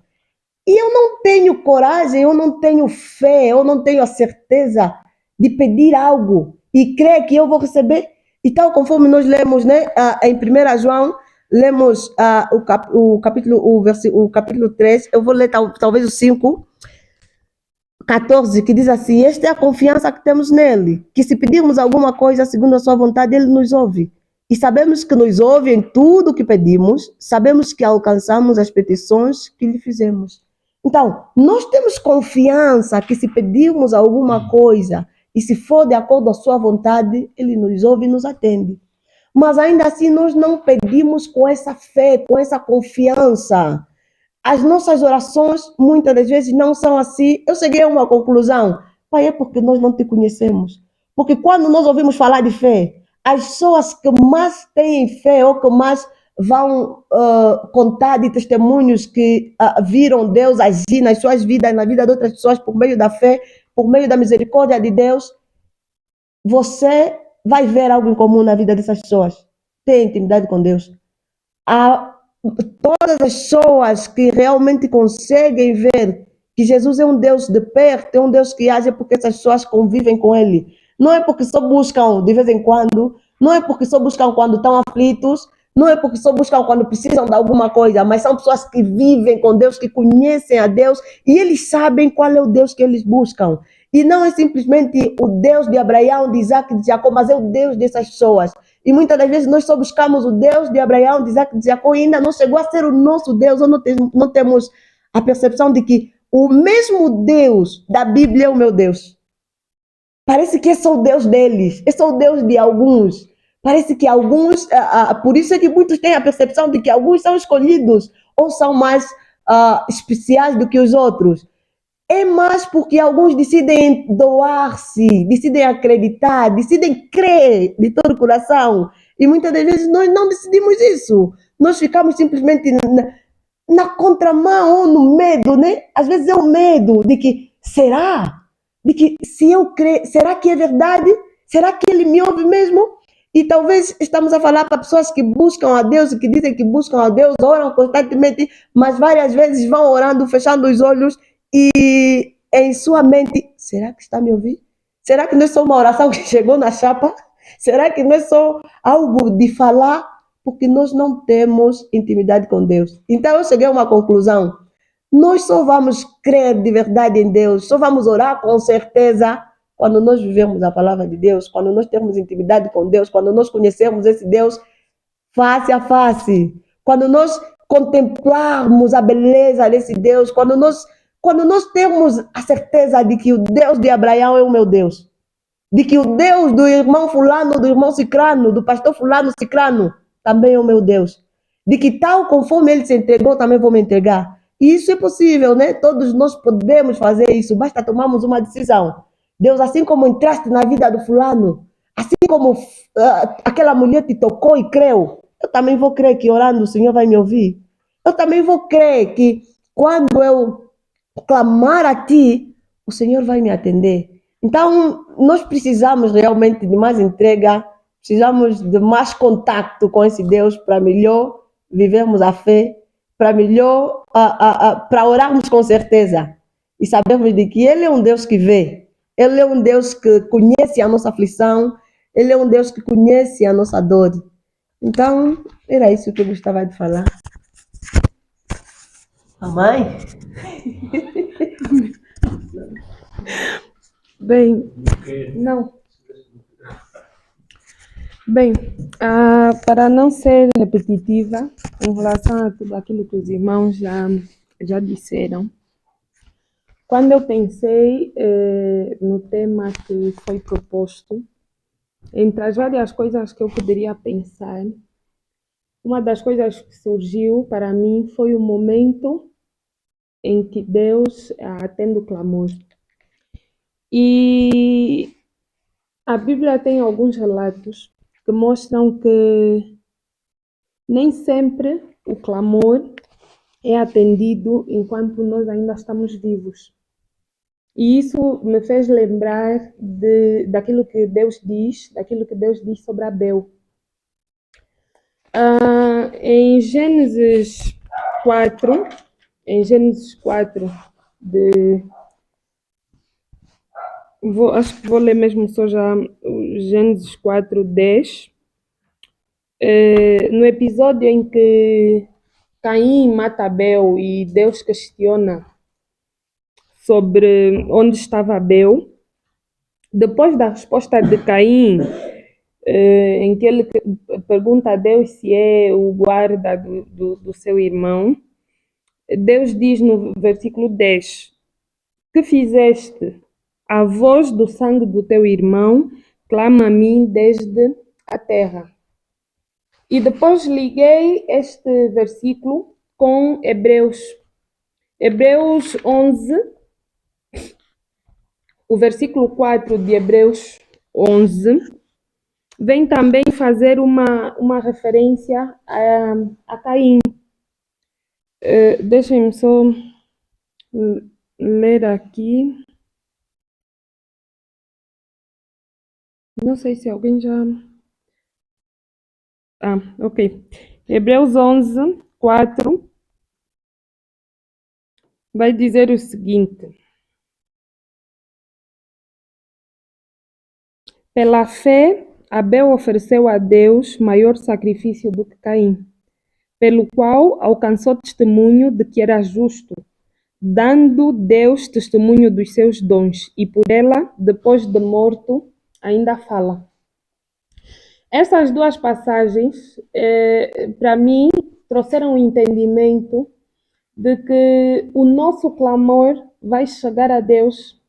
E eu não tenho coragem, eu não tenho fé, eu não tenho a certeza de pedir algo e crer que eu vou receber. E tal conforme nós lemos, né, em 1 João, lemos o capítulo 3, eu vou ler talvez o 5, 14, que diz assim: esta é a confiança que temos nele, que se pedirmos alguma coisa segundo a sua vontade, ele nos ouve. E sabemos que nos ouve em tudo o que pedimos, sabemos que alcançamos as petições que lhe fizemos. Então, nós temos confiança que se pedirmos alguma coisa e se for de acordo com a sua vontade, ele nos ouve e nos atende. Mas ainda assim nós não pedimos com essa fé, com essa confiança. As nossas orações muitas das vezes não são assim. Eu cheguei a uma conclusão. Pai, é porque nós não te conhecemos. Porque quando nós ouvimos falar de fé, as pessoas que mais têm fé ou que mais vão contar de testemunhos que viram Deus agir nas suas vidas, na vida de outras pessoas por meio da fé, por meio da misericórdia de Deus, você vai ver algo em comum na vida dessas pessoas. Tem intimidade com Deus. Todas as pessoas que realmente conseguem ver que Jesus é um Deus de perto, é um Deus que age porque essas pessoas convivem com Ele. Não é porque só buscam de vez em quando, não é porque só buscam quando estão aflitos, não é porque só buscam quando precisam de alguma coisa, mas são pessoas que vivem com Deus, que conhecem a Deus e eles sabem qual é o Deus que eles buscam. E não é simplesmente o Deus de Abraão, de Isaac e de Jacó, mas é o Deus dessas pessoas. E muitas das vezes nós só buscamos o Deus de Abraão, de Isaac e de Jacó e ainda não chegou a ser o nosso Deus, ou não temos a percepção de que o mesmo Deus da Bíblia é o meu Deus. Parece que é só o Deus deles, é só o Deus de alguns. Parece que alguns, por isso é que muitos têm a percepção de que alguns são escolhidos ou são mais especiais do que os outros. É mais porque alguns decidem doar-se, decidem acreditar, decidem crer de todo o coração. E muitas das vezes nós não decidimos isso. Nós ficamos simplesmente na contramão ou no medo, né? Às vezes é o medo de que, será? De que se eu crer, será que é verdade? Será que ele me ouve mesmo? E talvez estamos a falar para pessoas que buscam a Deus e que dizem que buscam a Deus, oram constantemente, mas várias vezes vão orando, fechando os olhos e em sua mente, será que está a me ouvir? Será que não é só uma oração que chegou na chapa? Será que não é só algo de falar? Porque nós não temos intimidade com Deus. Então eu cheguei a uma conclusão. Nós só vamos crer de verdade em Deus, só vamos orar com certeza quando nós vivemos a palavra de Deus, quando nós temos intimidade com Deus, quando nós conhecemos esse Deus face a face, quando nós contemplarmos a beleza desse Deus, quando nós temos a certeza de que o Deus de Abraão é o meu Deus, de que o Deus do irmão fulano, do irmão cicrano, do pastor fulano cicrano, também é o meu Deus, de que tal conforme ele se entregou, também vou me entregar. E isso é possível, né? Todos nós podemos fazer isso, basta tomarmos uma decisão. Deus, assim como entraste na vida do fulano, assim como aquela mulher te tocou e creu, eu também vou crer que orando o Senhor vai me ouvir. Eu também vou crer que quando eu clamar a ti, o Senhor vai me atender. Então, nós precisamos realmente de mais entrega, precisamos de mais contato com esse Deus para melhor vivermos a fé, para melhor, para orarmos com certeza e sabermos de que Ele é um Deus que vê. Ele é um Deus que conhece a nossa aflição, Ele é um Deus que conhece a nossa dor. Então, era isso que eu gostava de falar. Mamãe? Bem, não. Bem, para não ser repetitiva em relação a tudo aquilo que os irmãos já disseram, quando eu pensei no tema que foi proposto, entre as várias coisas que eu poderia pensar, uma das coisas que surgiu para mim foi o momento em que Deus atende o clamor. E a Bíblia tem alguns relatos que mostram que nem sempre o clamor é atendido enquanto nós ainda estamos vivos. E isso me fez lembrar daquilo que Deus diz sobre Abel. Em Gênesis 4, acho que vou ler mesmo só já o Gênesis 4:10. No episódio em que Caim mata Abel e Deus questiona sobre onde estava Abel, depois da resposta de Caim, em que ele pergunta a Deus se é o guarda do seu irmão, Deus diz no versículo 10: que fizeste? A voz do sangue do teu irmão clama a mim desde a terra. E depois liguei este versículo com Hebreus 11, o versículo 4 de Hebreus 11, vem também fazer uma referência a Caim. Deixem-me só ler aqui. Não sei se alguém já... ok. Hebreus 11, 4 vai dizer o seguinte: pela fé, Abel ofereceu a Deus maior sacrifício do que Caim, pelo qual alcançou testemunho de que era justo, dando Deus testemunho dos seus dons, e por ela, depois de morto, ainda fala. Essas duas passagens, para mim, trouxeram o entendimento de que o nosso clamor vai chegar a Deus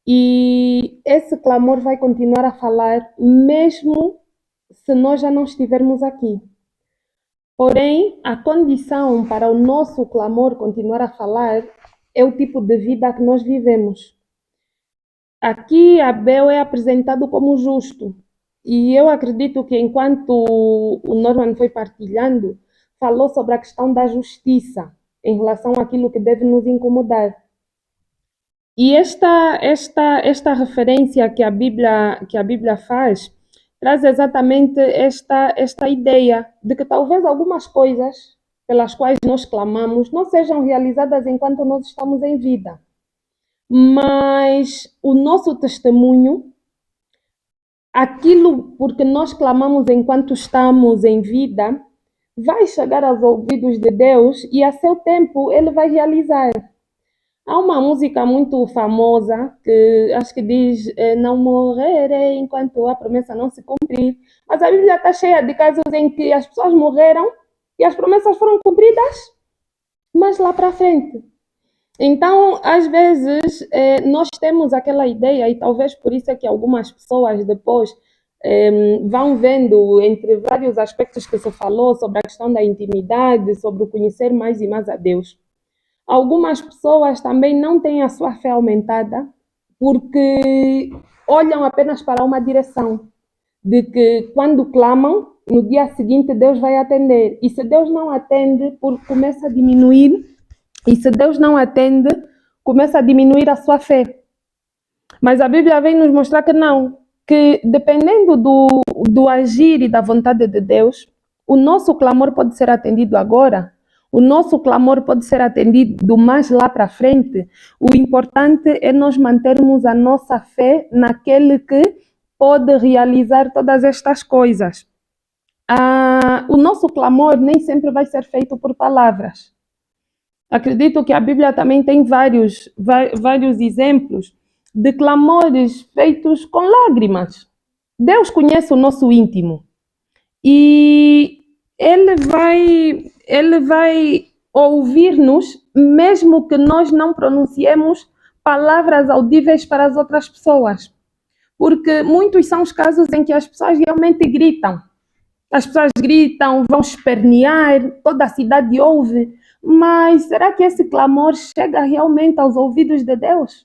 e esse clamor vai continuar a falar, mesmo se nós já não estivermos aqui. Porém, a condição para o nosso clamor continuar a falar é o tipo de vida que nós vivemos. Aqui, Abel é apresentado como justo. E eu acredito que enquanto o Norman foi partilhando, falou sobre a questão da justiça em relação àquilo que deve nos incomodar. E esta referência que a Bíblia faz traz exatamente esta ideia de que talvez algumas coisas pelas quais nós clamamos não sejam realizadas enquanto nós estamos em vida. Mas o nosso testemunho, aquilo porque nós clamamos enquanto estamos em vida, vai chegar aos ouvidos de Deus e a seu tempo Ele vai realizar. Há uma música muito famosa que acho que diz não morrerei enquanto a promessa não se cumprir. Mas a Bíblia está cheia de casos em que as pessoas morreram e as promessas foram cumpridas, mas lá para frente. Então, às vezes, nós temos aquela ideia, e talvez por isso é que algumas pessoas depois vão vendo, entre vários aspectos que se falou, sobre a questão da intimidade, sobre o conhecer mais e mais a Deus. Algumas pessoas também não têm a sua fé aumentada porque olham apenas para uma direção, de que quando clamam, no dia seguinte Deus vai atender. E se Deus não atende, começa a diminuir. E se Deus não atende, começa a diminuir a sua fé. Mas a Bíblia vem nos mostrar que não, que dependendo do agir e da vontade de Deus, o nosso clamor pode ser atendido agora, o nosso clamor pode ser atendido mais lá para frente. O importante é nós mantermos a nossa fé naquele que pode realizar todas estas coisas. O nosso clamor nem sempre vai ser feito por palavras. Acredito que a Bíblia também tem vários exemplos de clamores feitos com lágrimas. Deus conhece o nosso íntimo e Ele vai ouvir-nos mesmo que nós não pronunciemos palavras audíveis para as outras pessoas. Porque muitos são os casos em que as pessoas realmente gritam. As pessoas gritam, vão espernear, toda a cidade ouve. Mas será que esse clamor chega realmente aos ouvidos de Deus?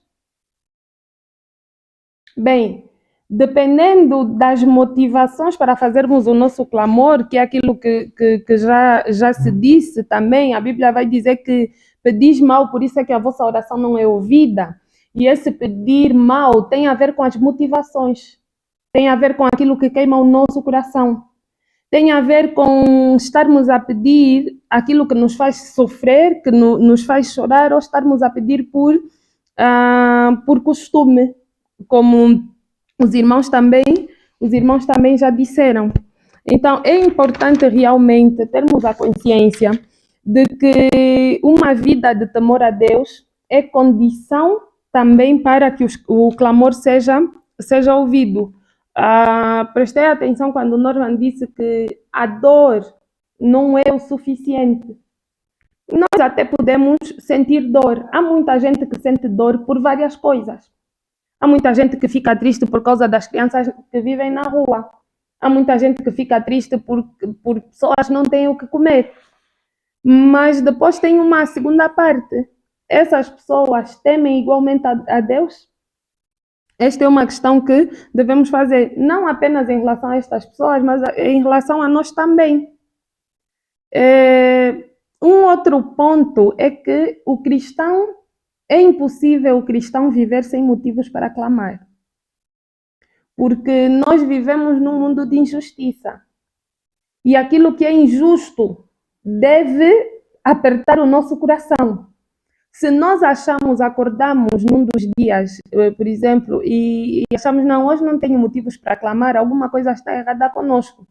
Bem, dependendo das motivações para fazermos o nosso clamor, que é aquilo que já se disse também, a Bíblia vai dizer que pedis mal, por isso é que a vossa oração não é ouvida. E esse pedir mal tem a ver com as motivações, tem a ver com aquilo que queima o nosso coração. Tem a ver com estarmos a pedir aquilo que nos faz sofrer, que nos faz chorar, ou estarmos a pedir por costume, como os irmãos também já disseram. Então, é importante realmente termos a consciência de que uma vida de temor a Deus é condição também para que o clamor seja ouvido. Prestei atenção quando o Norman disse que a dor não é o suficiente. Nós até podemos sentir dor. Há muita gente que sente dor por várias coisas. Há muita gente que fica triste por causa das crianças que vivem na rua. Há muita gente que fica triste por pessoas que não têm o que comer. Mas depois tem uma segunda parte. Essas pessoas temem igualmente a Deus? Esta é uma questão que devemos fazer, não apenas em relação a estas pessoas, mas em relação a nós também. Um outro ponto é que é impossível o cristão viver sem motivos para clamar. Porque nós vivemos num mundo de injustiça. E aquilo que é injusto deve apertar o nosso coração. Se nós acordamos num dos dias, por exemplo, e achamos, não, hoje não tenho motivos para clamar, alguma coisa está errada conosco.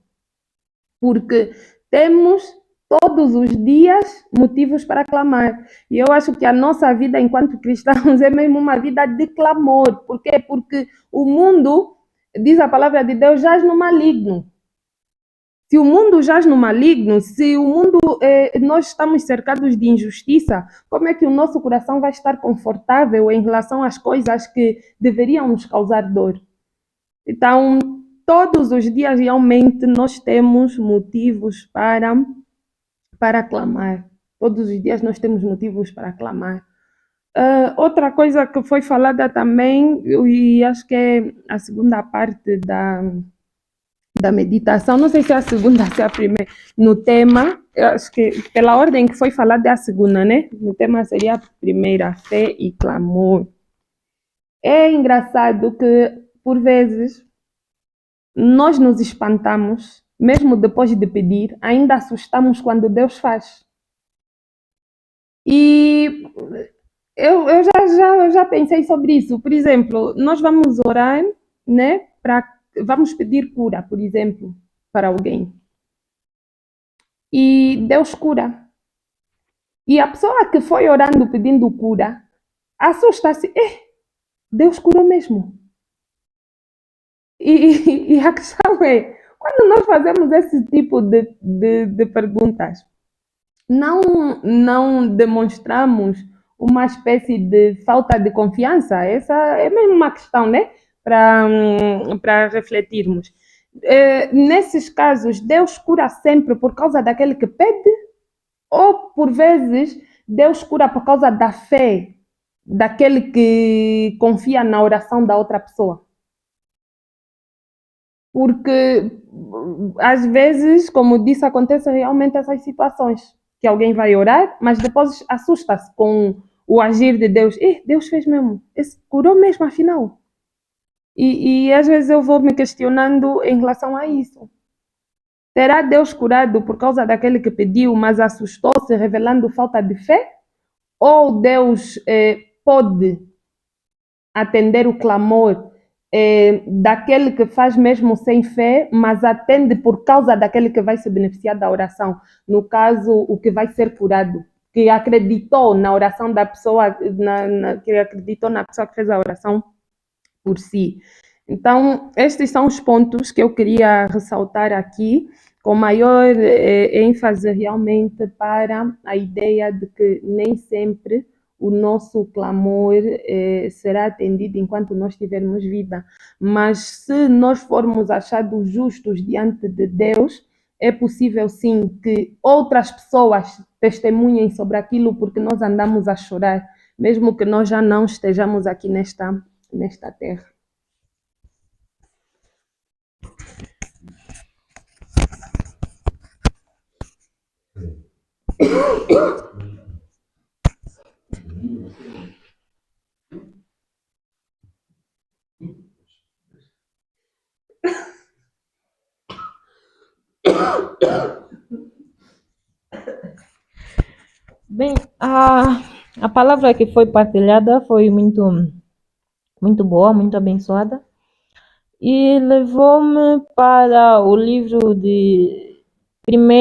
Porque temos todos os dias motivos para clamar. E eu acho que a nossa vida enquanto cristãos é mesmo uma vida de clamor. Por quê? Porque o mundo, diz a palavra de Deus, jaz no maligno. Se o mundo jaz no maligno, se o mundo, nós estamos cercados de injustiça, como é que o nosso coração vai estar confortável em relação às coisas que deveriam nos causar dor? Então, todos os dias realmente nós temos motivos para clamar. Todos os dias nós temos motivos para clamar. Outra coisa que foi falada também, e acho que é a segunda parte da meditação, não sei se é a segunda, se é a primeira, no tema, eu acho que pela ordem que foi falada é a segunda, né? No tema seria a primeira, fé e clamor. É engraçado que, por vezes, nós nos espantamos, mesmo depois de pedir, ainda assustamos quando Deus faz. E eu já pensei sobre isso. Por exemplo, nós vamos orar, né? Vamos pedir cura, por exemplo, para alguém. E Deus cura. E a pessoa que foi orando pedindo cura, assusta-se. Deus curou mesmo. E a questão é, quando nós fazemos esse tipo de perguntas, não demonstramos uma espécie de falta de confiança? Essa é mesmo uma questão, né? Para refletirmos. Nesses casos, Deus cura sempre por causa daquele que pede? Ou, por vezes, Deus cura por causa da fé daquele que confia na oração da outra pessoa? Porque, às vezes, como disse, acontecem realmente essas situações, que alguém vai orar, mas depois assusta-se com o agir de Deus. Deus fez mesmo, esse curou mesmo, afinal. E às vezes eu vou me questionando em relação a isso. Terá Deus curado por causa daquele que pediu, mas assustou-se, revelando falta de fé? Ou Deus pode atender o clamor daquele que faz mesmo sem fé, mas atende por causa daquele que vai se beneficiar da oração? No caso, o que vai ser curado, que acreditou na oração da pessoa, que acreditou na pessoa que fez a oração por si. Então, estes são os pontos que eu queria ressaltar aqui, com maior ênfase realmente para a ideia de que nem sempre o nosso clamor será atendido enquanto nós tivermos vida. Mas se nós formos achados justos diante de Deus, é possível sim que outras pessoas testemunhem sobre aquilo porque nós andamos a chorar, mesmo que nós já não estejamos aqui nesta terra. Bem, a palavra que foi partilhada foi muito, muito boa, muito abençoada, e levou-me para o livro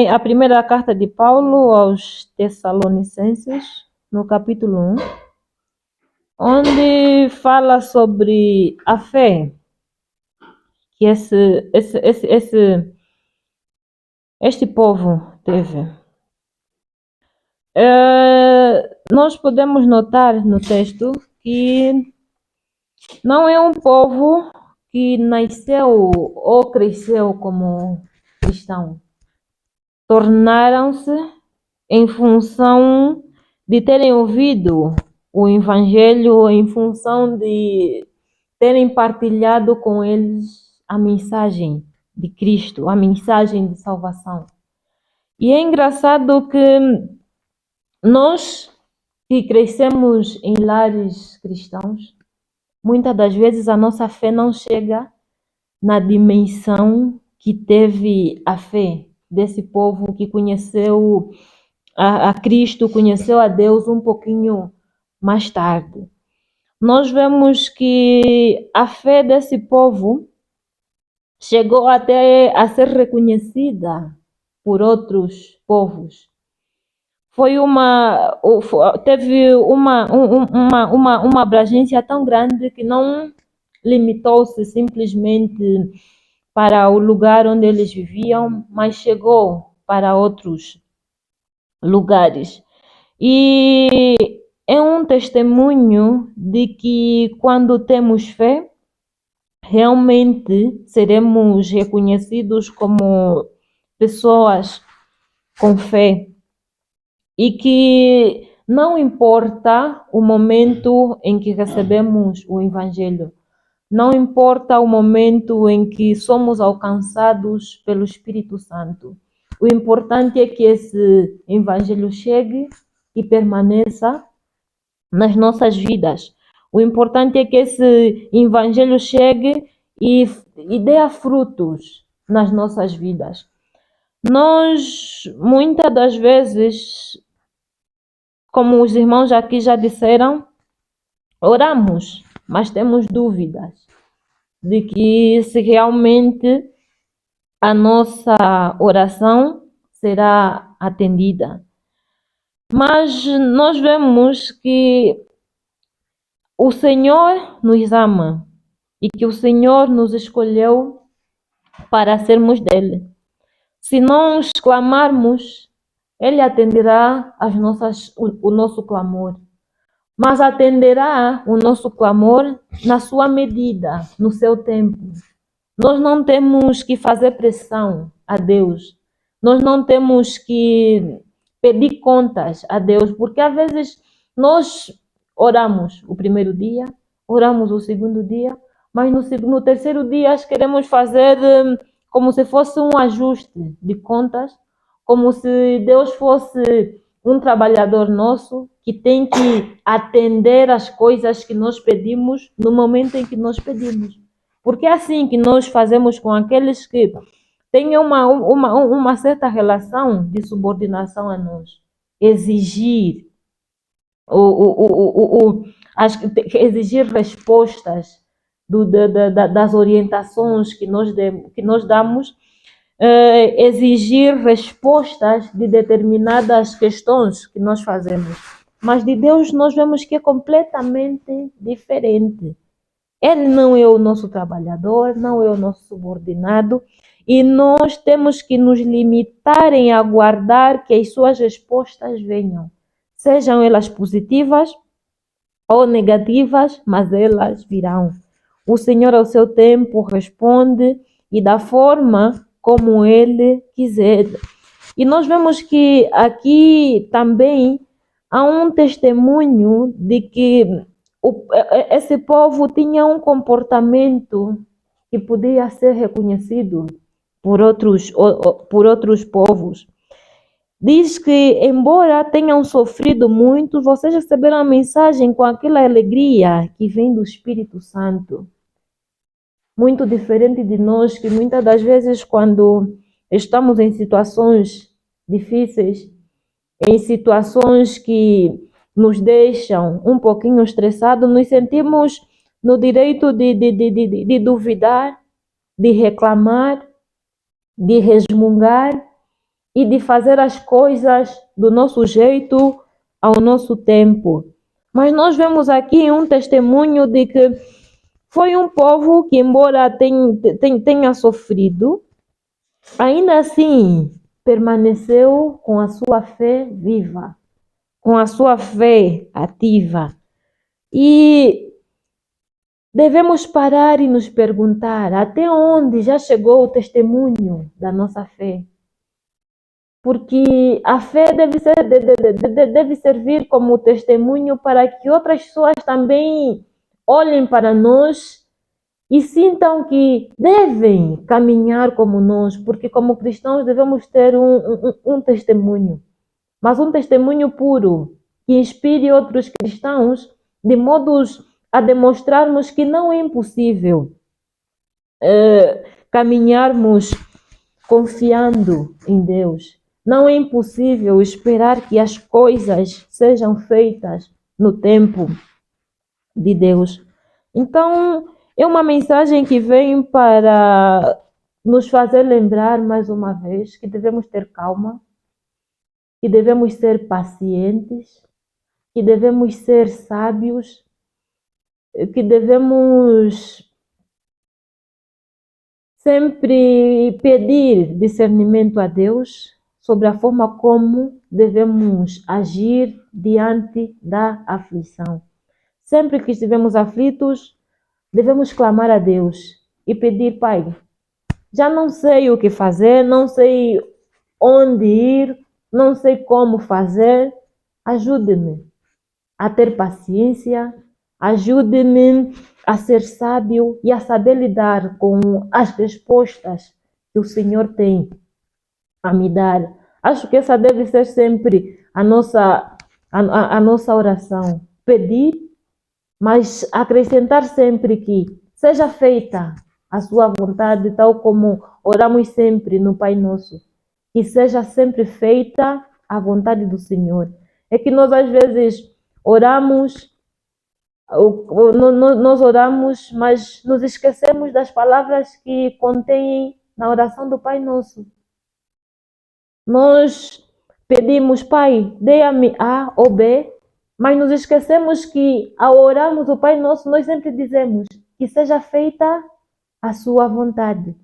a primeira carta de Paulo aos Tessalonicenses, no capítulo 1, onde fala sobre a fé que este povo teve. Nós podemos notar no texto que não é um povo que nasceu ou cresceu como cristão. Tornaram-se em função de terem ouvido o Evangelho, em função de terem partilhado com eles a mensagem de Cristo, a mensagem de salvação. E é engraçado que nós que crescemos em lares cristãos, muitas das vezes a nossa fé não chega na dimensão que teve a fé desse povo que conheceu a Cristo, conheceu a Deus um pouquinho mais tarde. Nós vemos que a fé desse povo chegou até a ser reconhecida por outros povos. Teve uma abrangência tão grande que não limitou-se simplesmente para o lugar onde eles viviam, mas chegou para outros lugares. E é um testemunho de que quando temos fé, realmente seremos reconhecidos como pessoas com fé. E que não importa o momento em que recebemos o Evangelho, não importa o momento em que somos alcançados pelo Espírito Santo. O importante é que esse Evangelho chegue e permaneça nas nossas vidas. O importante é que esse Evangelho chegue e e dê frutos nas nossas vidas. Nós, muitas das vezes, como os irmãos aqui já disseram, oramos, mas temos dúvidas de que se realmente a nossa oração será atendida. Mas nós vemos que o Senhor nos ama e que o Senhor nos escolheu para sermos dele. Se nós clamarmos, ele atenderá o nosso clamor, mas atenderá o nosso clamor na sua medida, no seu tempo. Nós não temos que fazer pressão a Deus, nós não temos que pedir contas a Deus, porque às vezes nós oramos o primeiro dia, oramos o segundo dia, mas no terceiro dia queremos fazer como se fosse um ajuste de contas, como se Deus fosse um trabalhador nosso que tem que atender as coisas que nós pedimos no momento em que nós pedimos. Porque é assim que nós fazemos com aqueles que têm uma certa relação de subordinação a nós. Exigir, exigir respostas das orientações que nós damos, exigir respostas de determinadas questões que nós fazemos. Mas de Deus nós vemos que é completamente diferente. Ele não é o nosso trabalhador, não é o nosso subordinado, e nós temos que nos limitar em aguardar que as suas respostas venham, sejam elas positivas ou negativas, mas elas virão. O Senhor, ao seu tempo, responde e da forma como Ele quiser. E nós vemos que aqui também há um testemunho de que esse povo tinha um comportamento que podia ser reconhecido por outros povos. Diz que, embora tenham sofrido muito, vocês receberam a mensagem com aquela alegria que vem do Espírito Santo. Muito diferente de nós, que muitas das vezes, quando estamos em situações difíceis, em situações que nos deixam um pouquinho estressados, nos sentimos no direito de duvidar, de reclamar, de resmungar e de fazer as coisas do nosso jeito, ao nosso tempo. Mas nós vemos aqui um testemunho de que foi um povo que, embora tenha sofrido, ainda assim permaneceu com a sua fé viva, com a sua fé ativa. E devemos parar e nos perguntar até onde já chegou o testemunho da nossa fé. Porque a fé deve servir como testemunho para que outras pessoas também olhem para nós e sintam que devem caminhar como nós, porque como cristãos devemos ter um testemunho, mas um testemunho puro, que inspire outros cristãos, de modos a demonstrarmos que não é impossível caminharmos confiando em Deus. Não é impossível esperar que as coisas sejam feitas no tempo de Deus. Então, é uma mensagem que vem para nos fazer lembrar mais uma vez que devemos ter calma, que devemos ser pacientes, que devemos ser sábios, que devemos sempre pedir discernimento a Deus sobre a forma como devemos agir diante da aflição. Sempre que estivermos aflitos, devemos clamar a Deus e pedir: Pai, já não sei o que fazer, não sei onde ir, não sei como fazer, ajude-me a ter paciência, ajude-me a ser sábio e a saber lidar com as respostas que o Senhor tem a me dar. Acho que essa deve ser sempre a nossa oração. Pedir, mas acrescentar sempre que seja feita a sua vontade, tal como oramos sempre no Pai Nosso. Que seja sempre feita a vontade do Senhor. É que nós às vezes oramos, nós oramos, mas nos esquecemos das palavras que contêm na oração do Pai Nosso. Nós pedimos, Pai, dê-me A ou B, mas nos esquecemos que ao orarmos o Pai Nosso, nós sempre dizemos que seja feita a sua vontade.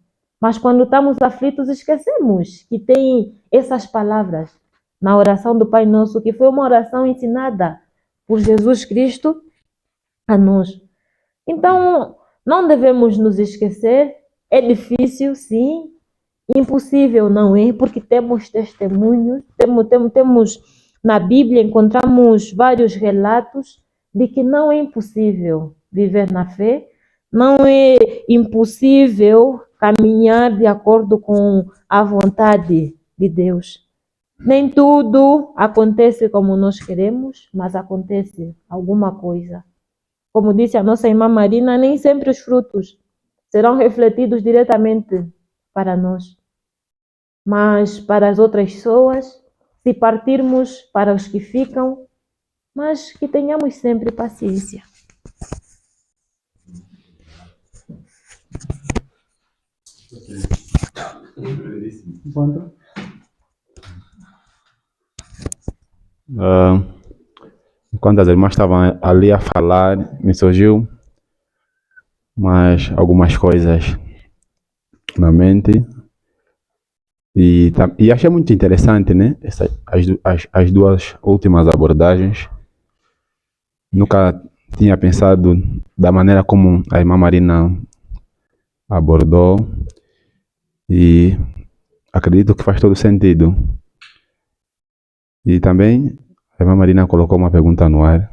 Mas quando estamos aflitos, esquecemos que tem essas palavras na oração do Pai Nosso, que foi uma oração ensinada por Jesus Cristo a nós. Então, não devemos nos esquecer. É difícil, sim. Impossível não é, porque temos testemunhos, temos na Bíblia, encontramos vários relatos de que não é impossível viver na fé, não é impossível caminhar de acordo com a vontade de Deus. Nem tudo acontece como nós queremos, mas acontece alguma coisa. Como disse a nossa irmã Marina, nem sempre os frutos serão refletidos diretamente para nós. Mas para as outras pessoas, se partirmos para os que ficam, mas que tenhamos sempre paciência. Enquanto as irmãs estavam ali a falar, me surgiu algumas coisas na mente. E achei muito interessante, né? As duas últimas abordagens. Nunca tinha pensado da maneira como a irmã Marina abordou. E acredito que faz todo sentido. E também a irmã Marina colocou uma pergunta no ar,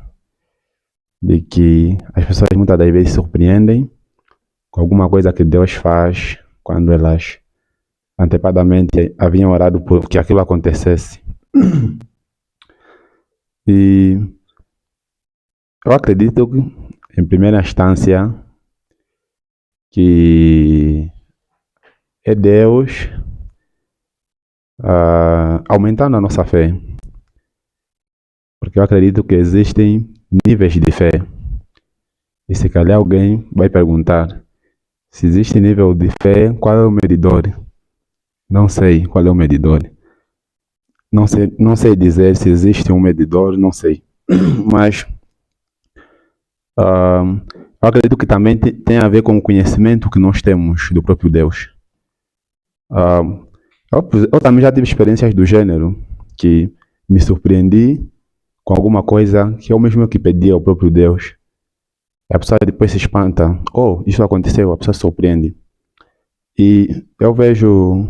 de que as pessoas muitas das vezes se surpreendem com alguma coisa que Deus faz quando elas antepadamente haviam orado por que aquilo acontecesse. E eu acredito que, em primeira instância, que é Deus aumentando a nossa fé. Porque eu acredito que existem níveis de fé. E se calhar alguém vai perguntar, se existe nível de fé, qual é o medidor? Não sei qual é o medidor. Não sei dizer se existe um medidor, não sei. Mas eu acredito que também tem a ver com o conhecimento que nós temos do próprio Deus. Eu também já tive experiências do gênero, que me surpreendi com alguma coisa que eu mesmo que pedi ao próprio Deus. E a pessoa depois se espanta. Oh, isso aconteceu, a pessoa se surpreende. E eu vejo...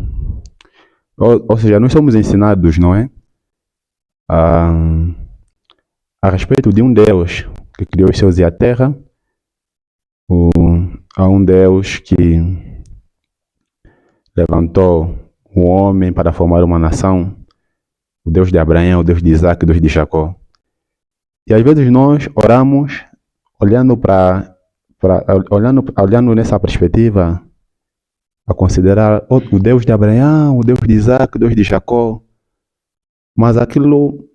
Ou seja, nós somos ensinados, não é? A respeito de um Deus que criou os céus e a terra, a um Deus que levantou um homem para formar uma nação, o Deus de Abraão, o Deus de Isaac, o Deus de Jacó. E às vezes nós oramos olhando nessa perspectiva, a considerar o Deus de Abraão, o Deus de Isaac, o Deus de Jacó, mas aquilo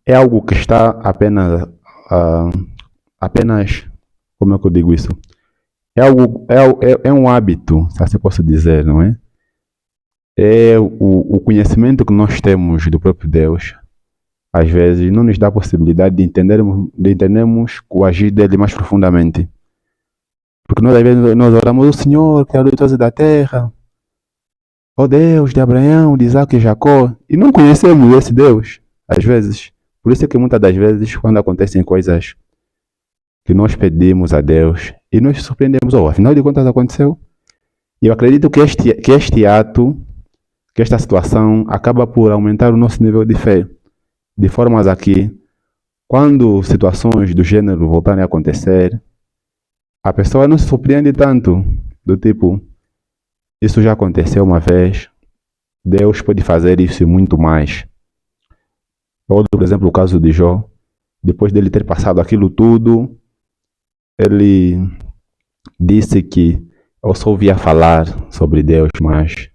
é algo que está apenas, como é que eu digo isso? É um hábito, se assim posso dizer, não é? É o conhecimento que nós temos do próprio Deus, às vezes não nos dá a possibilidade de entendermos o agir dele mais profundamente. Porque nós às vezes nós oramos, o Senhor, Criador de todos da terra, ó Deus de Abraão, de Isaac e Jacó, e não conhecemos esse Deus, às vezes. Por isso é que muitas das vezes, quando acontecem coisas que nós pedimos a Deus, e nós nos surpreendemos, afinal de contas aconteceu. E eu acredito que este ato, que esta situação, acaba por aumentar o nosso nível de fé, de formas a que, quando situações do gênero voltarem a acontecer, a pessoa não se surpreende tanto, do tipo, isso já aconteceu uma vez, Deus pode fazer isso e muito mais. Ou, por exemplo, o caso de Jó, depois dele ter passado aquilo tudo, ele disse que eu só ouvia falar sobre Deus, mas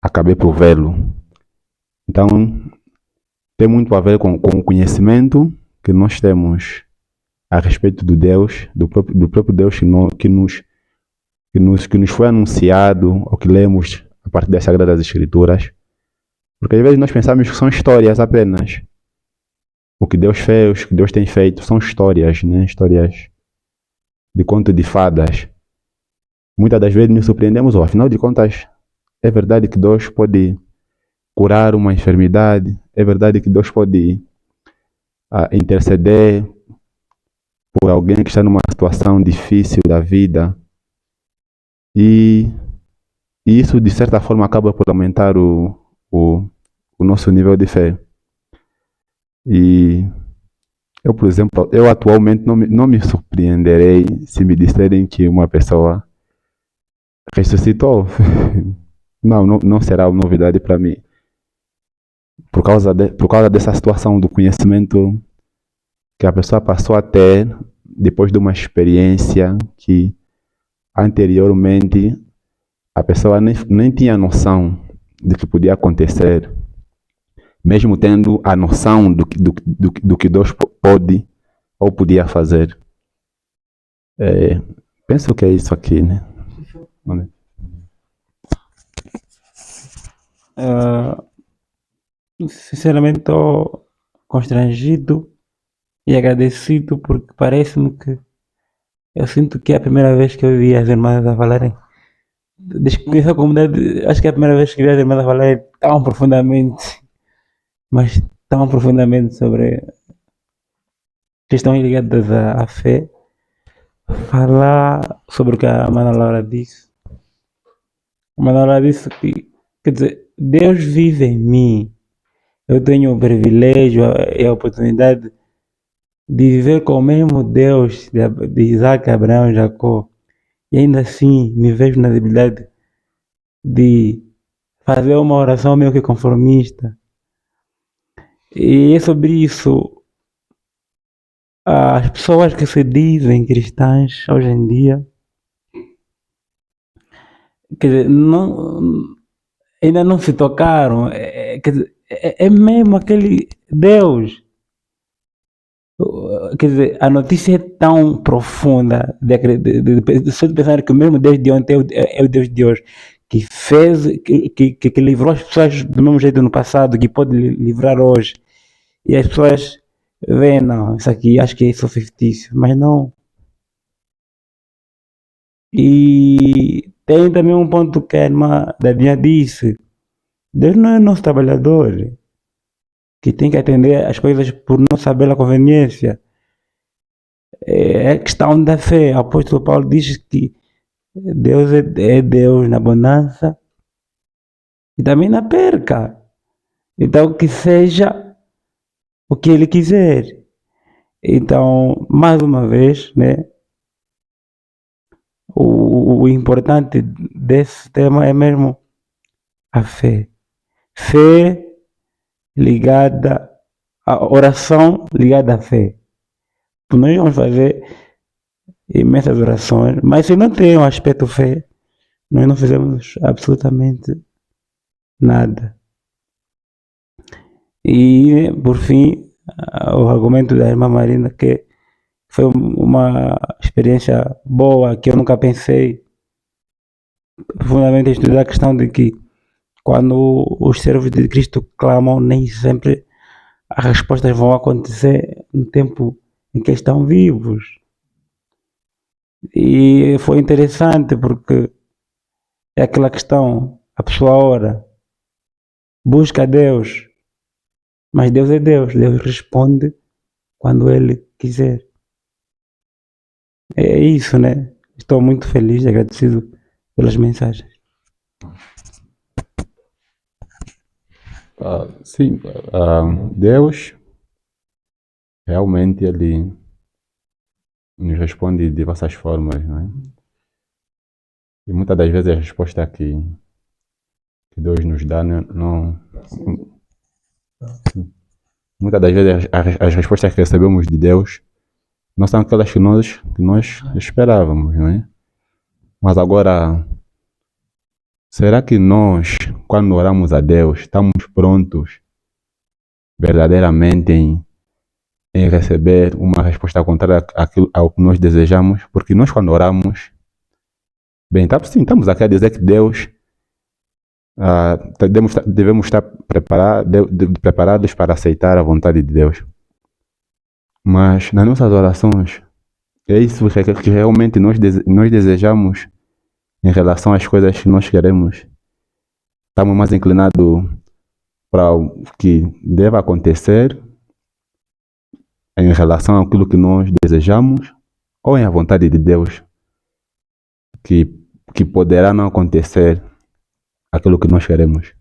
acabei por vê-lo. Então, tem muito a ver com o conhecimento que nós temos a respeito do Deus, do próprio Deus que nos foi anunciado, ou que lemos a partir das Sagradas Escrituras. Porque às vezes nós pensamos que são histórias apenas. O que Deus fez, o que Deus tem feito, são histórias, né? Histórias de conto de fadas. Muitas das vezes nos surpreendemos, afinal de contas, é verdade que Deus pode curar uma enfermidade, é verdade que Deus pode interceder por alguém que está numa situação difícil da vida. E isso, de certa forma, acaba por aumentar o nosso nível de fé. E eu, por exemplo, eu atualmente não me surpreenderei se me disserem que uma pessoa ressuscitou. Não será novidade para mim. Por causa dessa situação do conhecimento que a pessoa passou a ter depois de uma experiência que anteriormente a pessoa nem tinha noção de que podia acontecer, mesmo tendo a noção do que Deus pode ou podia fazer. Penso que é isso aqui, né? Sinceramente estou constrangido e agradecido porque parece-me que eu sinto que é a primeira vez que eu vi as irmãs a falarem. Desde que conheço a comunidade, acho que é a primeira vez que vi as irmãs a falarem tão profundamente, mas tão profundamente sobre questões ligadas à fé. Falar sobre o que a Mana Laura disse. A Mana Laura disse que, quer dizer, Deus vive em mim. Eu tenho o privilégio e a oportunidade de viver com o mesmo Deus de Isaac, Abraão e Jacó. E ainda assim me vejo na debilidade de fazer uma oração meio que conformista. E é sobre isso. As pessoas que se dizem cristãs hoje em dia, quer dizer, ainda não se tocaram. Quer dizer, é mesmo aquele Deus. Quer dizer, a notícia é tão profunda só de pensar que o mesmo Deus de ontem é o Deus de hoje, que fez, que livrou as pessoas do mesmo jeito no passado, que pode livrar hoje. E as pessoas veem, não, isso aqui acho que é só fictício, mas não. E tem também um ponto que a irmã Dadinha disse: Deus não é nosso trabalhador, que tem que atender as coisas por não saber a conveniência. É questão da fé. O apóstolo Paulo diz que Deus é Deus na bonança e também na perca. Então que seja o que ele quiser. Então, mais uma vez, né, o importante desse tema é mesmo a fé. Fé ligada à oração, ligada à fé. Nós vamos fazer imensas orações, mas se não tem o aspecto fé, nós não fizemos absolutamente nada. E, por fim, o argumento da irmã Marina, que foi uma experiência boa, que eu nunca pensei profundamente em estudar a questão de que quando os servos de Cristo clamam, nem sempre as respostas vão acontecer no tempo em que estão vivos. E foi interessante porque é aquela questão, a pessoa ora, busca a Deus, mas Deus é Deus, Deus responde quando Ele quiser. É isso, né? Estou muito feliz e agradecido pelas mensagens. Sim, Deus realmente Ele nos responde de diversas formas, não é? E muitas das vezes a resposta que Deus nos dá não muitas das vezes as respostas que recebemos de Deus não são aquelas que nós esperávamos, não é? Mas agora, será que nós, quando oramos a Deus, estamos prontos verdadeiramente em receber uma resposta contrária ao que nós desejamos? Porque nós, quando oramos, bem, sim, estamos aqui a dizer que Deus, devemos estar preparados para aceitar a vontade de Deus. Mas nas nossas orações, é isso que realmente nós desejamos em relação às coisas que nós queremos. Estamos mais inclinados para o que deve acontecer em relação àquilo que nós desejamos, ou em a vontade de Deus, que poderá não acontecer aquilo que nós queremos.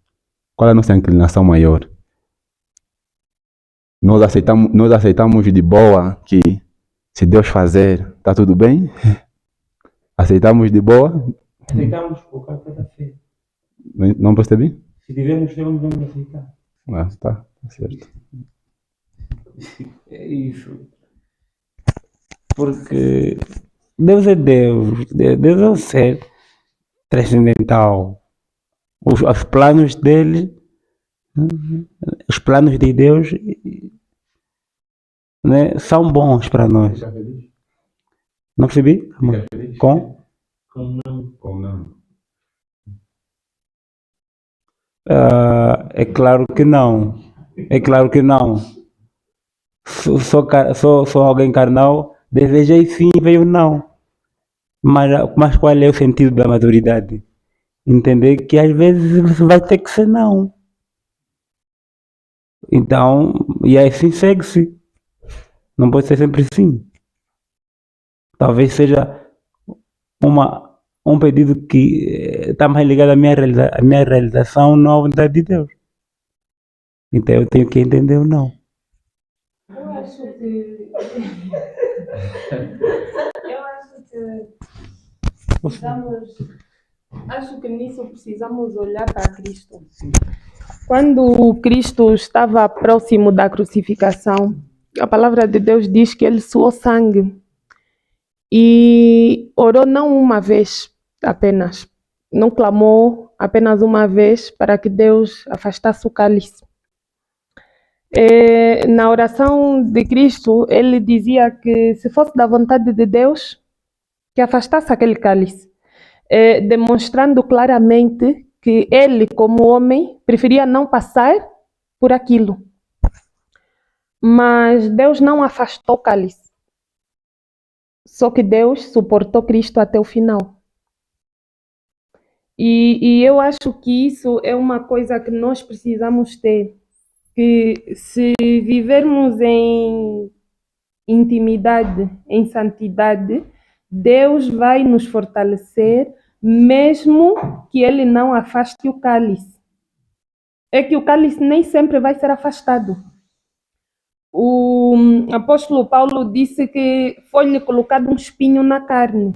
Qual é a nossa inclinação maior? Nós aceitamos de boa que se Deus fazer, está tudo bem? Aceitamos de boa? Aceitamos por causa da fé. Não percebi? Se tivermos fé, vamos aceitar. Tá certo. É isso. Porque Deus é Deus. Deus é um ser transcendental. Os planos dele, os planos de Deus, né, são bons para nós. Não percebi? Com não. É claro que não. É claro que não. Sou alguém carnal, desejei sim, veio não. Mas qual é o sentido da maturidade? Entender que às vezes vai ter que ser não. Então, e assim segue-se. Não pode ser sempre sim. Talvez seja um pedido que está mais ligado à minha realização, não à vontade de Deus. Então eu tenho que entender ou não. Eu acho que nisso precisamos olhar para Cristo. Quando Cristo estava próximo da crucificação, a palavra de Deus diz que ele suou sangue e orou não uma vez apenas, não clamou apenas uma vez para que Deus afastasse o cálice. Na oração de Cristo, ele dizia que se fosse da vontade de Deus, que afastasse aquele cálice, demonstrando claramente que ele, como homem, preferia não passar por aquilo. Mas Deus não afastou o cálice. Só que Deus suportou Cristo até o final. E eu acho que isso é uma coisa que nós precisamos ter. Que se vivermos em intimidade, em santidade, Deus vai nos fortalecer, mesmo que Ele não afaste o cálice. É que o cálice nem sempre vai ser afastado. O apóstolo Paulo disse que foi-lhe colocado um espinho na carne.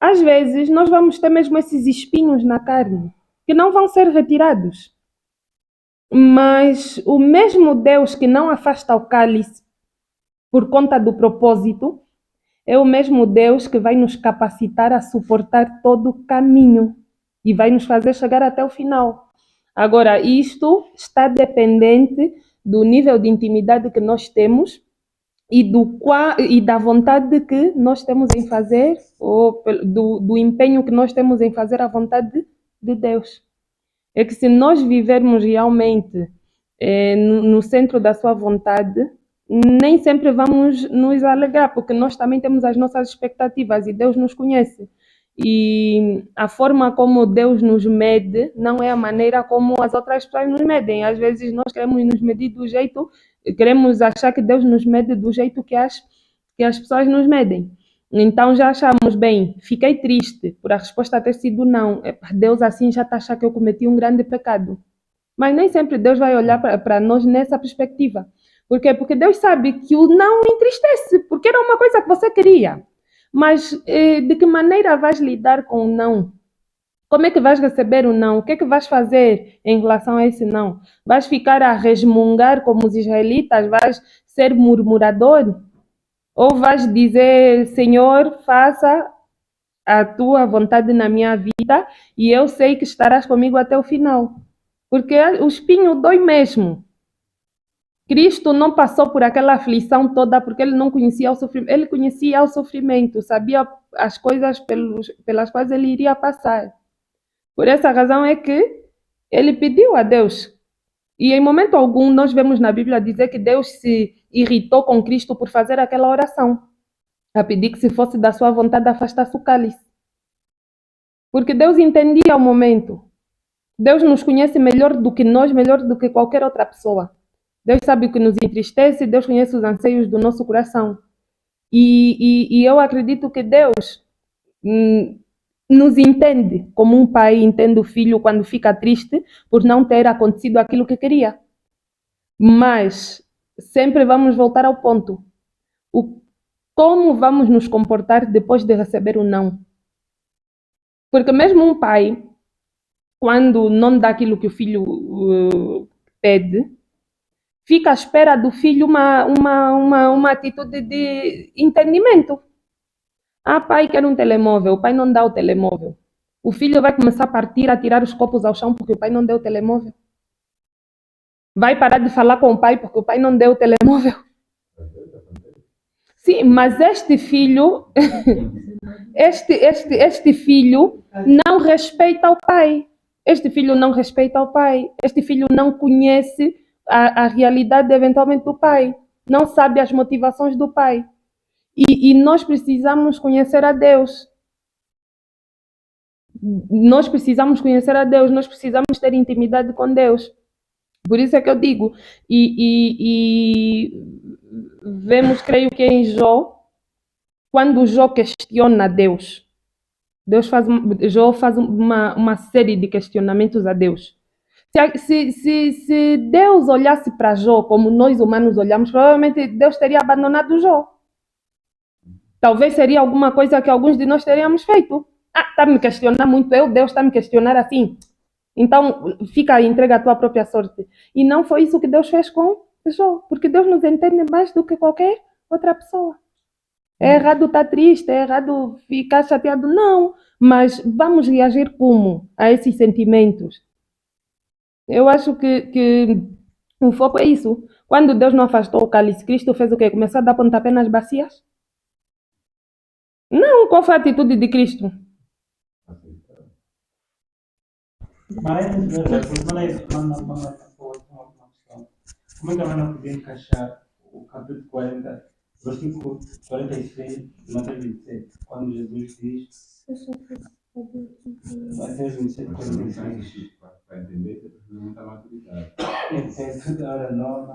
Às vezes, nós vamos ter mesmo esses espinhos na carne, que não vão ser retirados. Mas o mesmo Deus que não afasta o cálice por conta do propósito, é o mesmo Deus que vai nos capacitar a suportar todo o caminho e vai nos fazer chegar até o final. Agora, isto está dependente do nível de intimidade que nós temos e da vontade que nós temos em fazer, ou do empenho que nós temos em fazer a vontade de Deus. É que se nós vivermos realmente no centro da sua vontade, nem sempre vamos nos alegrar, porque nós também temos as nossas expectativas e Deus nos conhece. E a forma como Deus nos mede não é a maneira como as outras pessoas nos medem. Às vezes nós queremos nos medir queremos achar que Deus nos mede do jeito que as pessoas nos medem. Então já achamos, bem, fiquei triste por a resposta ter sido não. Deus assim já está a achar que eu cometi um grande pecado. Mas nem sempre Deus vai olhar para nós nessa perspectiva. Por quê? Porque Deus sabe que o não entristece, porque era uma coisa que você queria. Mas de que maneira vais lidar com o não? Como é que vais receber o não? O que é que vais fazer em relação a esse não? Vais ficar a resmungar como os israelitas? Vais ser murmurador? Ou vais dizer, Senhor, faça a tua vontade na minha vida e eu sei que estarás comigo até o final. Porque o espinho dói mesmo. Cristo não passou por aquela aflição toda porque ele não conhecia o sofrimento. Ele conhecia o sofrimento, sabia as coisas pelas quais ele iria passar. Por essa razão é que ele pediu a Deus. E em momento algum nós vemos na Bíblia dizer que Deus se irritou com Cristo por fazer aquela oração, a pedir que se fosse da sua vontade afastasse o cálice. Porque Deus entendia o momento. Deus nos conhece melhor do que nós, melhor do que qualquer outra pessoa. Deus sabe o que nos entristece, Deus conhece os anseios do nosso coração. E eu acredito que Deus nos entende como um pai entende o filho quando fica triste por não ter acontecido aquilo que queria. Mas sempre vamos voltar ao ponto. Como vamos nos comportar depois de receber o não? Porque mesmo um pai, quando não dá aquilo que o filho pede, fica à espera do filho uma atitude de entendimento. Ah, pai quer um telemóvel, o pai não dá o telemóvel. O filho vai começar a partir, a tirar os copos ao chão porque o pai não deu o telemóvel. Vai parar de falar com o pai porque o pai não deu o telemóvel. Sim, mas este filho, este filho não respeita o pai. Este filho não respeita o pai. Este filho não conhece a realidade eventualmente do pai. Não sabe as motivações do pai. E nós precisamos conhecer a Deus. Nós precisamos conhecer a Deus. Nós precisamos ter intimidade com Deus. Por isso é que eu digo. Vemos, creio que em Jó, quando Jó questiona Deus, Jó faz uma série de questionamentos a Deus. Se Deus olhasse para Jó como nós humanos olhamos, provavelmente Deus teria abandonado Jó. Talvez seria alguma coisa que alguns de nós teríamos feito. Ah, está a me questionar muito, Deus está a me questionar assim. Então, fica e entrega a tua própria sorte. E não foi isso que Deus fez com Jó, porque Deus nos entende mais do que qualquer outra pessoa. É errado estar triste, é errado ficar chateado, não. Mas vamos reagir como a esses sentimentos? Eu acho que o foco é isso. Quando Deus não afastou o cálice, Cristo fez o quê? Começou a dar pontapé nas bacias? Não, qual foi a atitude de Cristo? Mas uma questão. Como é que ela não podia encaixar o capítulo 40, versículo 46 de Mateus 27, quando Jesus diz Mateus 27, 46. Para entender que não está maturidade. É toda hora nova,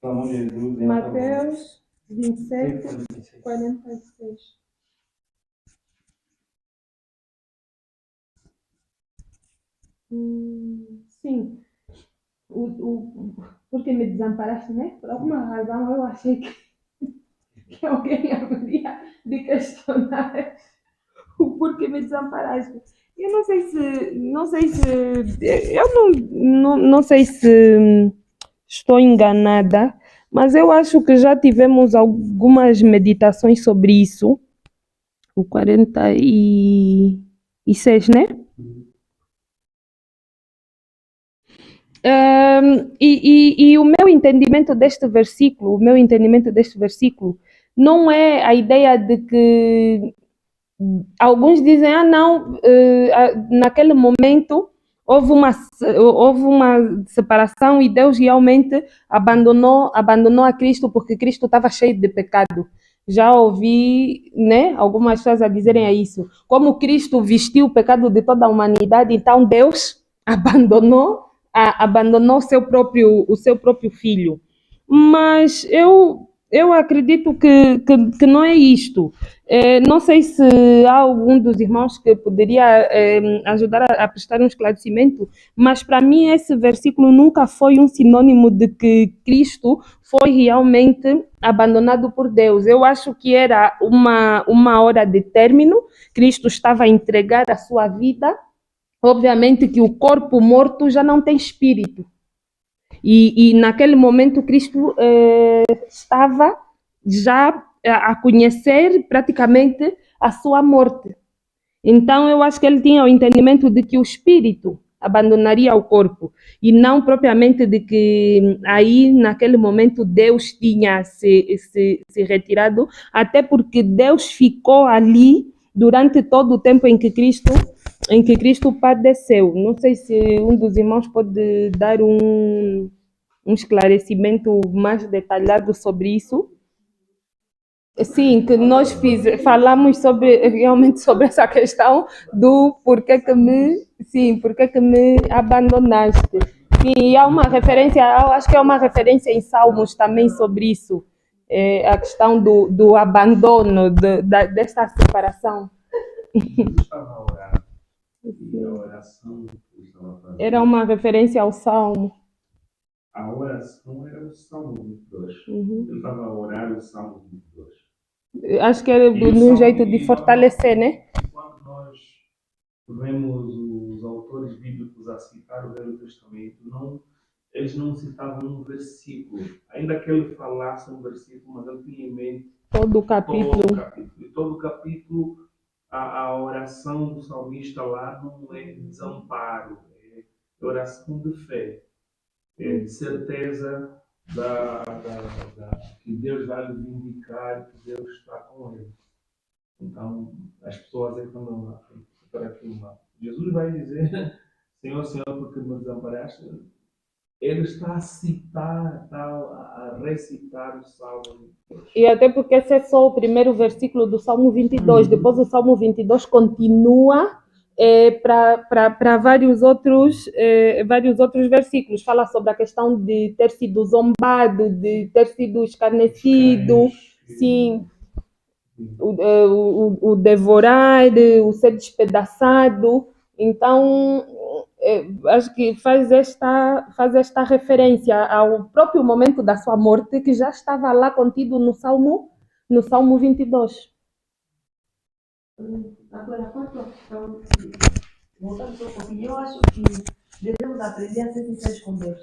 pelo amor de Jesus. Mateus 27, 46. Sim. Porque me desamparaste, né? Por alguma razão eu achei que alguém haveria de questionar o porquê me desamparaste. Eu não sei se estou enganada, mas eu acho que já tivemos algumas meditações sobre isso. O 46, né? E o meu entendimento deste versículo, não é a ideia de que alguns dizem, não, naquele momento houve uma separação e Deus realmente abandonou a Cristo porque Cristo estava cheio de pecado. Já ouvi, né, algumas pessoas a dizerem isso. Como Cristo vestiu o pecado de toda a humanidade, então Deus abandonou o seu próprio filho. Mas eu acredito que não é isto. Não sei se há algum dos irmãos que poderia ajudar a prestar um esclarecimento, mas para mim esse versículo nunca foi um sinônimo de que Cristo foi realmente abandonado por Deus. Eu acho que era uma hora de término, Cristo estava a entregar a sua vida. Obviamente que o corpo morto já não tem espírito. E naquele momento Cristo estava já a conhecer praticamente a sua morte. Então, eu acho que ele tinha o entendimento de que o espírito abandonaria o corpo e não propriamente de que aí, naquele momento, Deus tinha se retirado, até porque Deus ficou ali durante todo o tempo em que Cristo padeceu. Não sei se um dos irmãos pode dar um esclarecimento mais detalhado sobre isso. Sim, que nós falamos realmente sobre essa questão do porquê que me abandonaste. Sim, e há uma referência, eu acho que é uma referência em Salmos também sobre isso, a questão do abandono, desta separação. Jesus estava a orar e a oração que ele estava fazendo. Era uma referência ao Salmo. A oração era o Salmo 22. Uhum. Ele estava a orar o Salmo 22. Acho que era um jeito de fortalecer, né? Quando nós vemos os autores bíblicos a citar o Velho Testamento, eles não citavam um versículo, ainda que ele falasse um versículo, mas ele tinha em mente todo o capítulo. E todo o capítulo, a oração do salmista lá não é de desamparo, é oração de fé, é de certeza que Deus vai lhe vindicar, que Deus está com ele. Então, as pessoas aí quando para aqui, Jesus vai dizer, Senhor, Senhor, porque me desamparaste? Ele está a citar, a recitar o Salmo. E até porque esse é só o primeiro versículo do Salmo 22. Depois o Salmo 22 continua para vários outros versículos. Fala sobre a questão de ter sido zombado, de ter sido escarnecido, sim, o devorar, o ser despedaçado. Então, acho que faz esta referência ao próprio momento da sua morte, que já estava lá contido no Salmo 22. Agora, quanto à questão, voltando só um pouquinho, eu acho que devemos aprender a ser sinceros com Deus.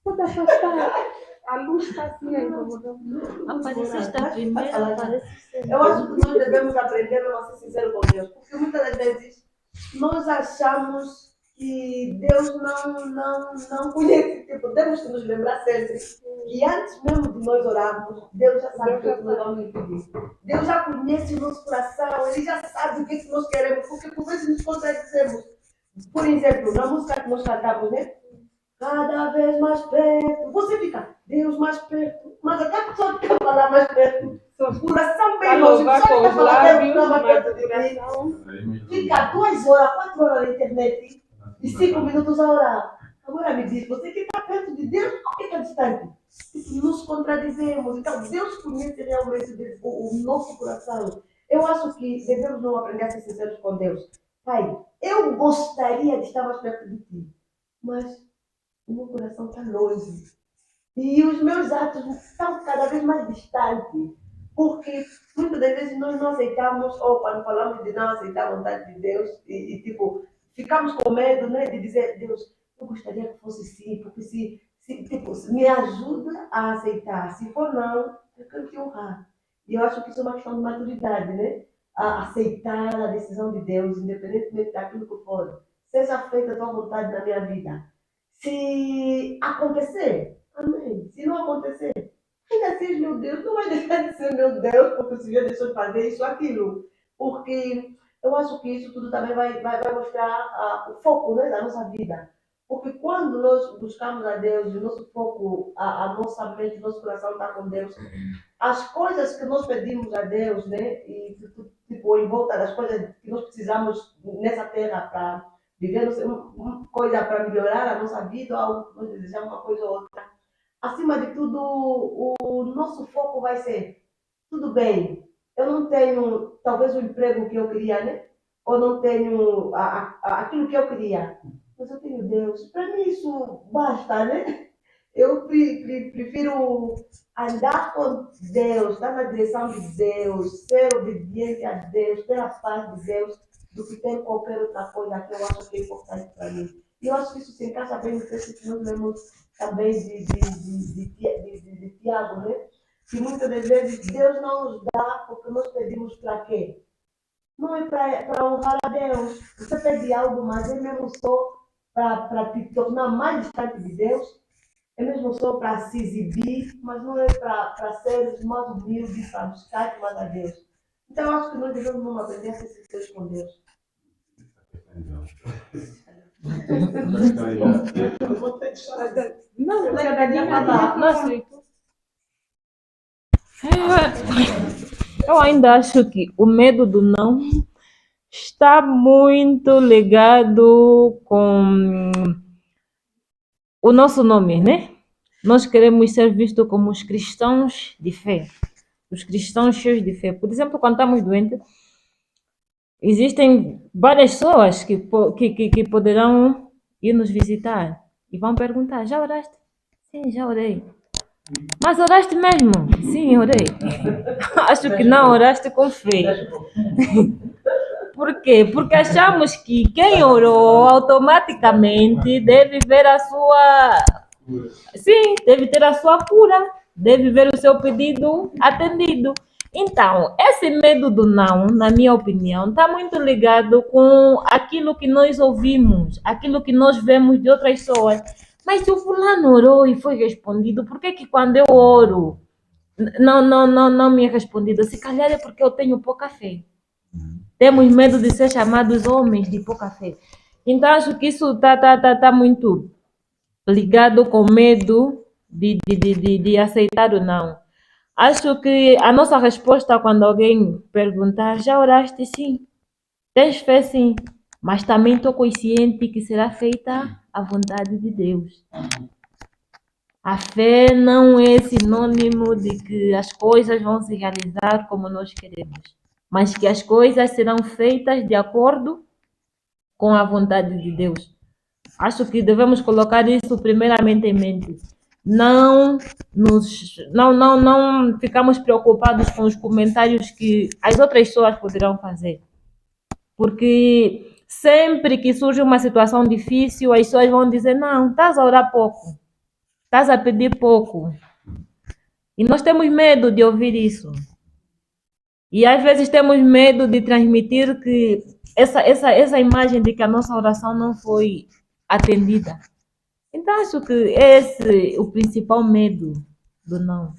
Pode afastar. A luz está assim ainda. Apareceste a primeira, aparece. Eu acho que nós devemos aprender a ser sinceros com Deus, porque muitas das vezes nós achamos que Deus não conhece. Tipo, temos que nos lembrar sempre que antes mesmo de nós orarmos, Deus já sabe o que nós vamos pedir. Deus já conhece o nosso coração, Ele já sabe o que nós queremos, porque por vezes nos contradizemos. Por exemplo, na música que nós cantamos, né? Cada vez mais perto. Você fica, Deus mais perto. Mas até a pessoa que está falando mais perto. O coração bem longe. Só que está falando Deus mais perto de mim. Fica 2 horas, 4 horas na internet e 5 minutos a orar. Agora me diz, você que está perto de Deus ou que está distante? Nos contradizemos. Então Deus conhece realmente o nosso coração. Eu acho que devemos não aprender a ser sinceros com Deus. Pai, eu gostaria de estar mais perto de ti. Mas o meu coração está longe. E os meus atos estão cada vez mais distantes. Porque muitas das vezes nós não aceitamos, ou quando falamos de não aceitar a vontade de Deus, tipo, ficamos com medo, né, de dizer, Deus, eu gostaria que fosse sim, porque se me ajuda a aceitar. Se for não, eu quero te honrar. E eu acho que isso é uma questão de maturidade, né? A aceitar a decisão de Deus, independentemente daquilo que for. Seja feita a tua vontade na minha vida. Se acontecer, amém. Se não acontecer, ainda assim, meu Deus, não vai deixar de ser meu Deus, porque o Senhor deixou de fazer isso ou aquilo. Porque eu acho que isso tudo também vai mostrar o foco, né, da nossa vida. Porque quando nós buscamos a Deus, o nosso foco, a nossa mente, o nosso coração está com Deus, as coisas que nós pedimos a Deus, né, e tipo, em volta das coisas que nós precisamos nessa terra para viver uma coisa para melhorar a nossa vida, ou nós desejamos uma coisa ou outra. Acima de tudo, o nosso foco vai ser, tudo bem, eu não tenho talvez o emprego que eu queria, né? Ou não tenho aquilo que eu queria, mas eu tenho Deus. Para mim isso basta, né? Eu prefiro andar com Deus, estar na direção de Deus, ser obediente a Deus, ter a paz de Deus, do que ter qualquer outra coisa que eu acho que é importante para mim. E eu acho que isso se encaixa bem no texto que nós lemos também de Tiago, né? Que muitas das vezes Deus não nos dá porque nós pedimos para quê? Não é para honrar a Deus. Você pede algo, mas é mesmo só para te tornar mais distante de Deus. É mesmo só para se exibir, mas não é para ser mais humilde, para buscar mais a Deus. Então, eu acho que nós devemos não aprender a ser sinceros com Deus. Não, eu ainda acho que o medo do não está muito ligado com o nosso nome, né? Nós queremos ser vistos como os cristãos de fé, os cristãos cheios de fé. Por exemplo, quando estamos doentes, existem várias pessoas que poderão ir nos visitar e vão perguntar: já oraste? Sim, já orei. Mas oraste mesmo? Sim, orei. Acho que não oraste com fé. Por quê? Porque achamos que quem orou automaticamente deve ver a sua... Sim, deve ter a sua cura, deve ver o seu pedido atendido. Então, esse medo do não, na minha opinião, está muito ligado com aquilo que nós ouvimos, aquilo que nós vemos de outras pessoas. Mas se o fulano orou e foi respondido, por que quando eu oro não me é respondido? Se calhar é porque eu tenho pouca fé. Temos medo de ser chamados homens de pouca fé. Então, acho que isso tá muito ligado com medo de aceitar o não. Acho que a nossa resposta quando alguém perguntar: já oraste? Sim. Tens fé? Sim. Mas também estou consciente que será feita a vontade de Deus. A fé não é sinônimo de que as coisas vão se realizar como nós queremos, mas que as coisas serão feitas de acordo com a vontade de Deus. Acho que devemos colocar isso primeiramente em mente. Não ficamos preocupados com os comentários que as outras pessoas poderão fazer. Porque sempre que surge uma situação difícil, as pessoas vão dizer: não, estás a orar pouco, estás a pedir pouco. E nós temos medo de ouvir isso. E às vezes temos medo de transmitir que essa imagem de que a nossa oração não foi atendida. Então, acho que esse é o principal medo do não.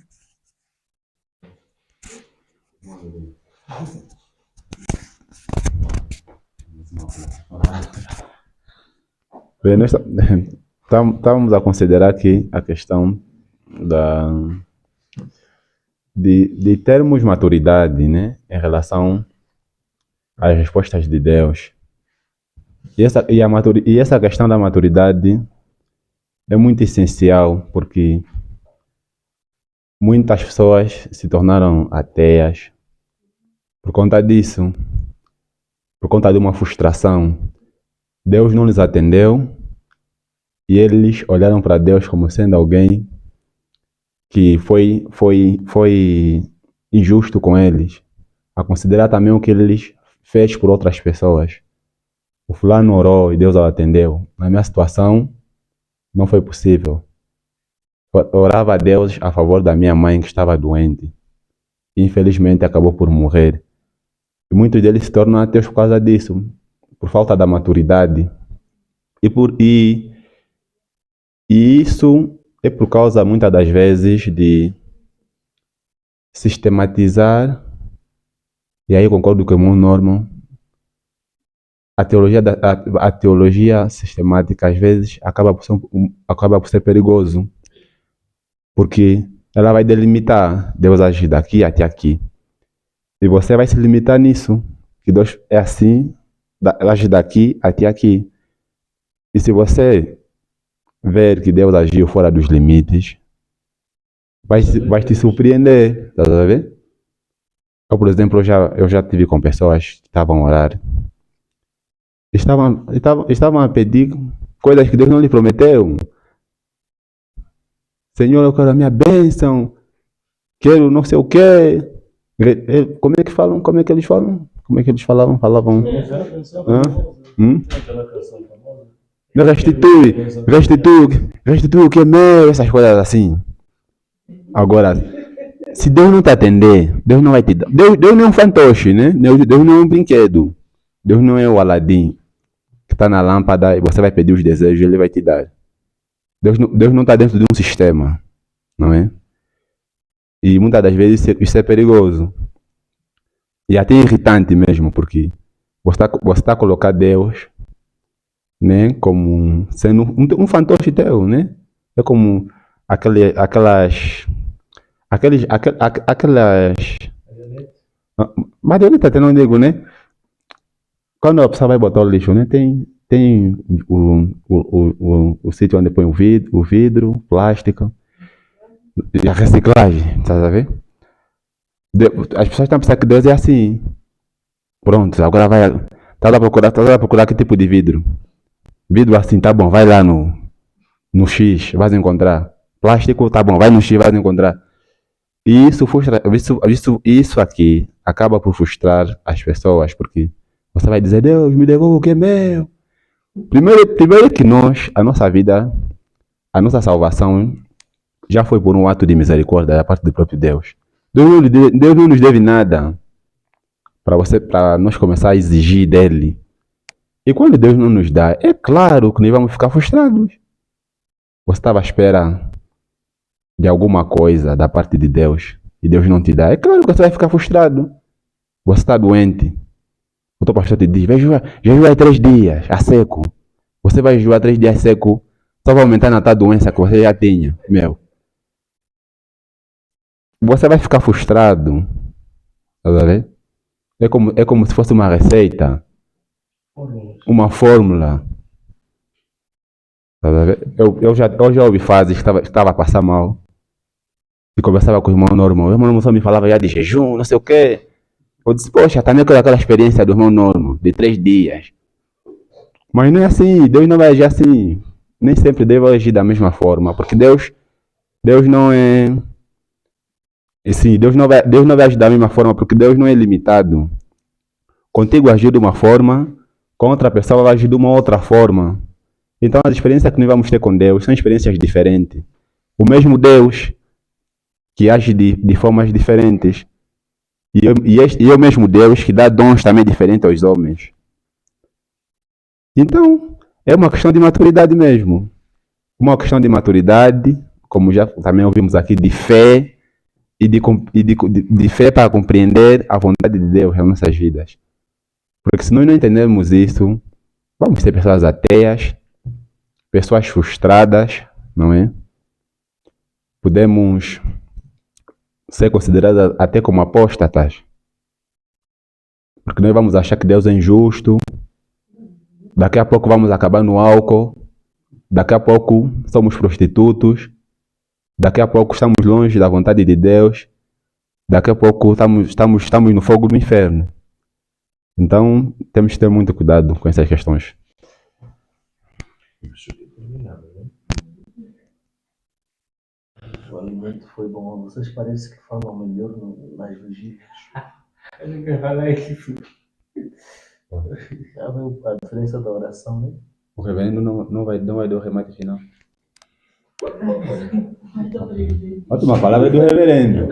Bem, nós estávamos a considerar aqui a questão de termos maturidade, né, em relação às respostas de Deus. E essa questão da maturidade é muito essencial, porque muitas pessoas se tornaram ateias por conta disso, por conta de uma frustração. Deus não lhes atendeu e eles olharam para Deus como sendo alguém que foi injusto com eles, a considerar também o que eles fez por outras pessoas. O fulano orou e Deus o atendeu. Na minha situação, não foi possível. Orava a Deus a favor da minha mãe que estava doente. Infelizmente acabou por morrer. E muitos deles se tornam ateus por causa disso, por falta da maturidade. E isso é por causa, muitas das vezes, de sistematizar, e aí eu concordo com o meu Norman, a teologia sistemática, às vezes, acaba por ser perigoso, porque ela vai delimitar: Deus agir daqui até aqui. E você vai se limitar nisso, que Deus é assim, age daqui até aqui. E se você ver que Deus agiu fora dos limites, vai te surpreender, tá a ver? Eu, por exemplo, eu já tive com pessoas que estavam a orar, estavam a pedir coisas que Deus não lhe prometeu. Senhor, eu quero a minha bênção, quero não sei o quê. Como é que falam? Como é que eles falam? Como é que eles falavam? Falavam. Aquela canção Hã? Aquela canção famosa. restitui o que é meu, essas coisas assim. Agora, se Deus não te atender, Deus não vai te dar. Deus não é um fantoche, né? Deus não é um brinquedo. Deus não é o Aladim que está na lâmpada e você vai pedir os desejos e ele vai te dar. Deus não está dentro de um sistema, não é? E muitas das vezes isso é perigoso. E até irritante mesmo, porque você está a colocar Deus, né, como sendo um fantoche teu, né? É como aquelas marioneta, até não digo, né? Quando a pessoa vai botar o lixo, né? Tem o sítio onde põe o vidro, plástico, e a reciclagem, tá a ver? As pessoas estão a pensar que Deus é assim. Pronto, agora vai. Tá a procurar que tipo de vidro? Vidro assim, tá bom, vai lá no X, vai encontrar. Plástico, tá bom, vai no X, vai encontrar. E isso aqui acaba por frustrar as pessoas, porque você vai dizer, Deus, me devolva o que é meu. Primeiro que a nossa vida, a nossa salvação já foi por um ato de misericórdia da parte do próprio Deus. Deus não nos deve nada para nós começar a exigir dele. E quando Deus não nos dá, é claro que nós vamos ficar frustrados. Você estava à espera de alguma coisa da parte de Deus e Deus não te dá. É claro que você vai ficar frustrado. Você está doente. O teu pastor te diz, jejua 3 dias a seco. Você vai jejuar 3 dias a seco, só vai aumentar na tua doença que você já tinha. Você vai ficar frustrado. Tá vendo? É como se fosse uma receita. Uma fórmula. Tá vendo? Eu já ouvi fases que estava a passar mal. E conversava com o irmão Norman. O irmão Norman só me falava já de jejum, não sei o quê. Eu disse, poxa, também quero aquela experiência do irmão Norman, de 3 dias. Mas não é assim, Deus não vai agir assim. Nem sempre Deus vai agir da mesma forma. Porque Deus não é. Sim, Deus não vai agir da mesma forma, porque Deus não é limitado. Contigo agir de uma forma, com outra pessoa vai agir de uma outra forma. Então as experiências que nós vamos ter com Deus são experiências diferentes. O mesmo Deus que age de formas diferentes. E é o mesmo Deus que dá dons também diferentes aos homens. Então, é uma questão de maturidade mesmo. Uma questão de maturidade, como já também ouvimos aqui, de fé e de fé para compreender a vontade de Deus em nossas vidas. Porque se nós não entendermos isso, vamos ser pessoas ateias, pessoas frustradas, não é? Podemos ser consideradas até como apóstatas. Porque nós vamos achar que Deus é injusto. Daqui a pouco vamos acabar no álcool. Daqui a pouco somos prostitutos. Daqui a pouco estamos longe da vontade de Deus. Daqui a pouco estamos no fogo do inferno. Então, temos que ter muito cuidado com essas questões. O alimento foi bom. Vocês parecem que falam melhor nas vigílias. Eu nunca falei isso. Já viu a diferença da oração, né? O reverendo não vai dar o remate final. Ótima palavra do reverendo.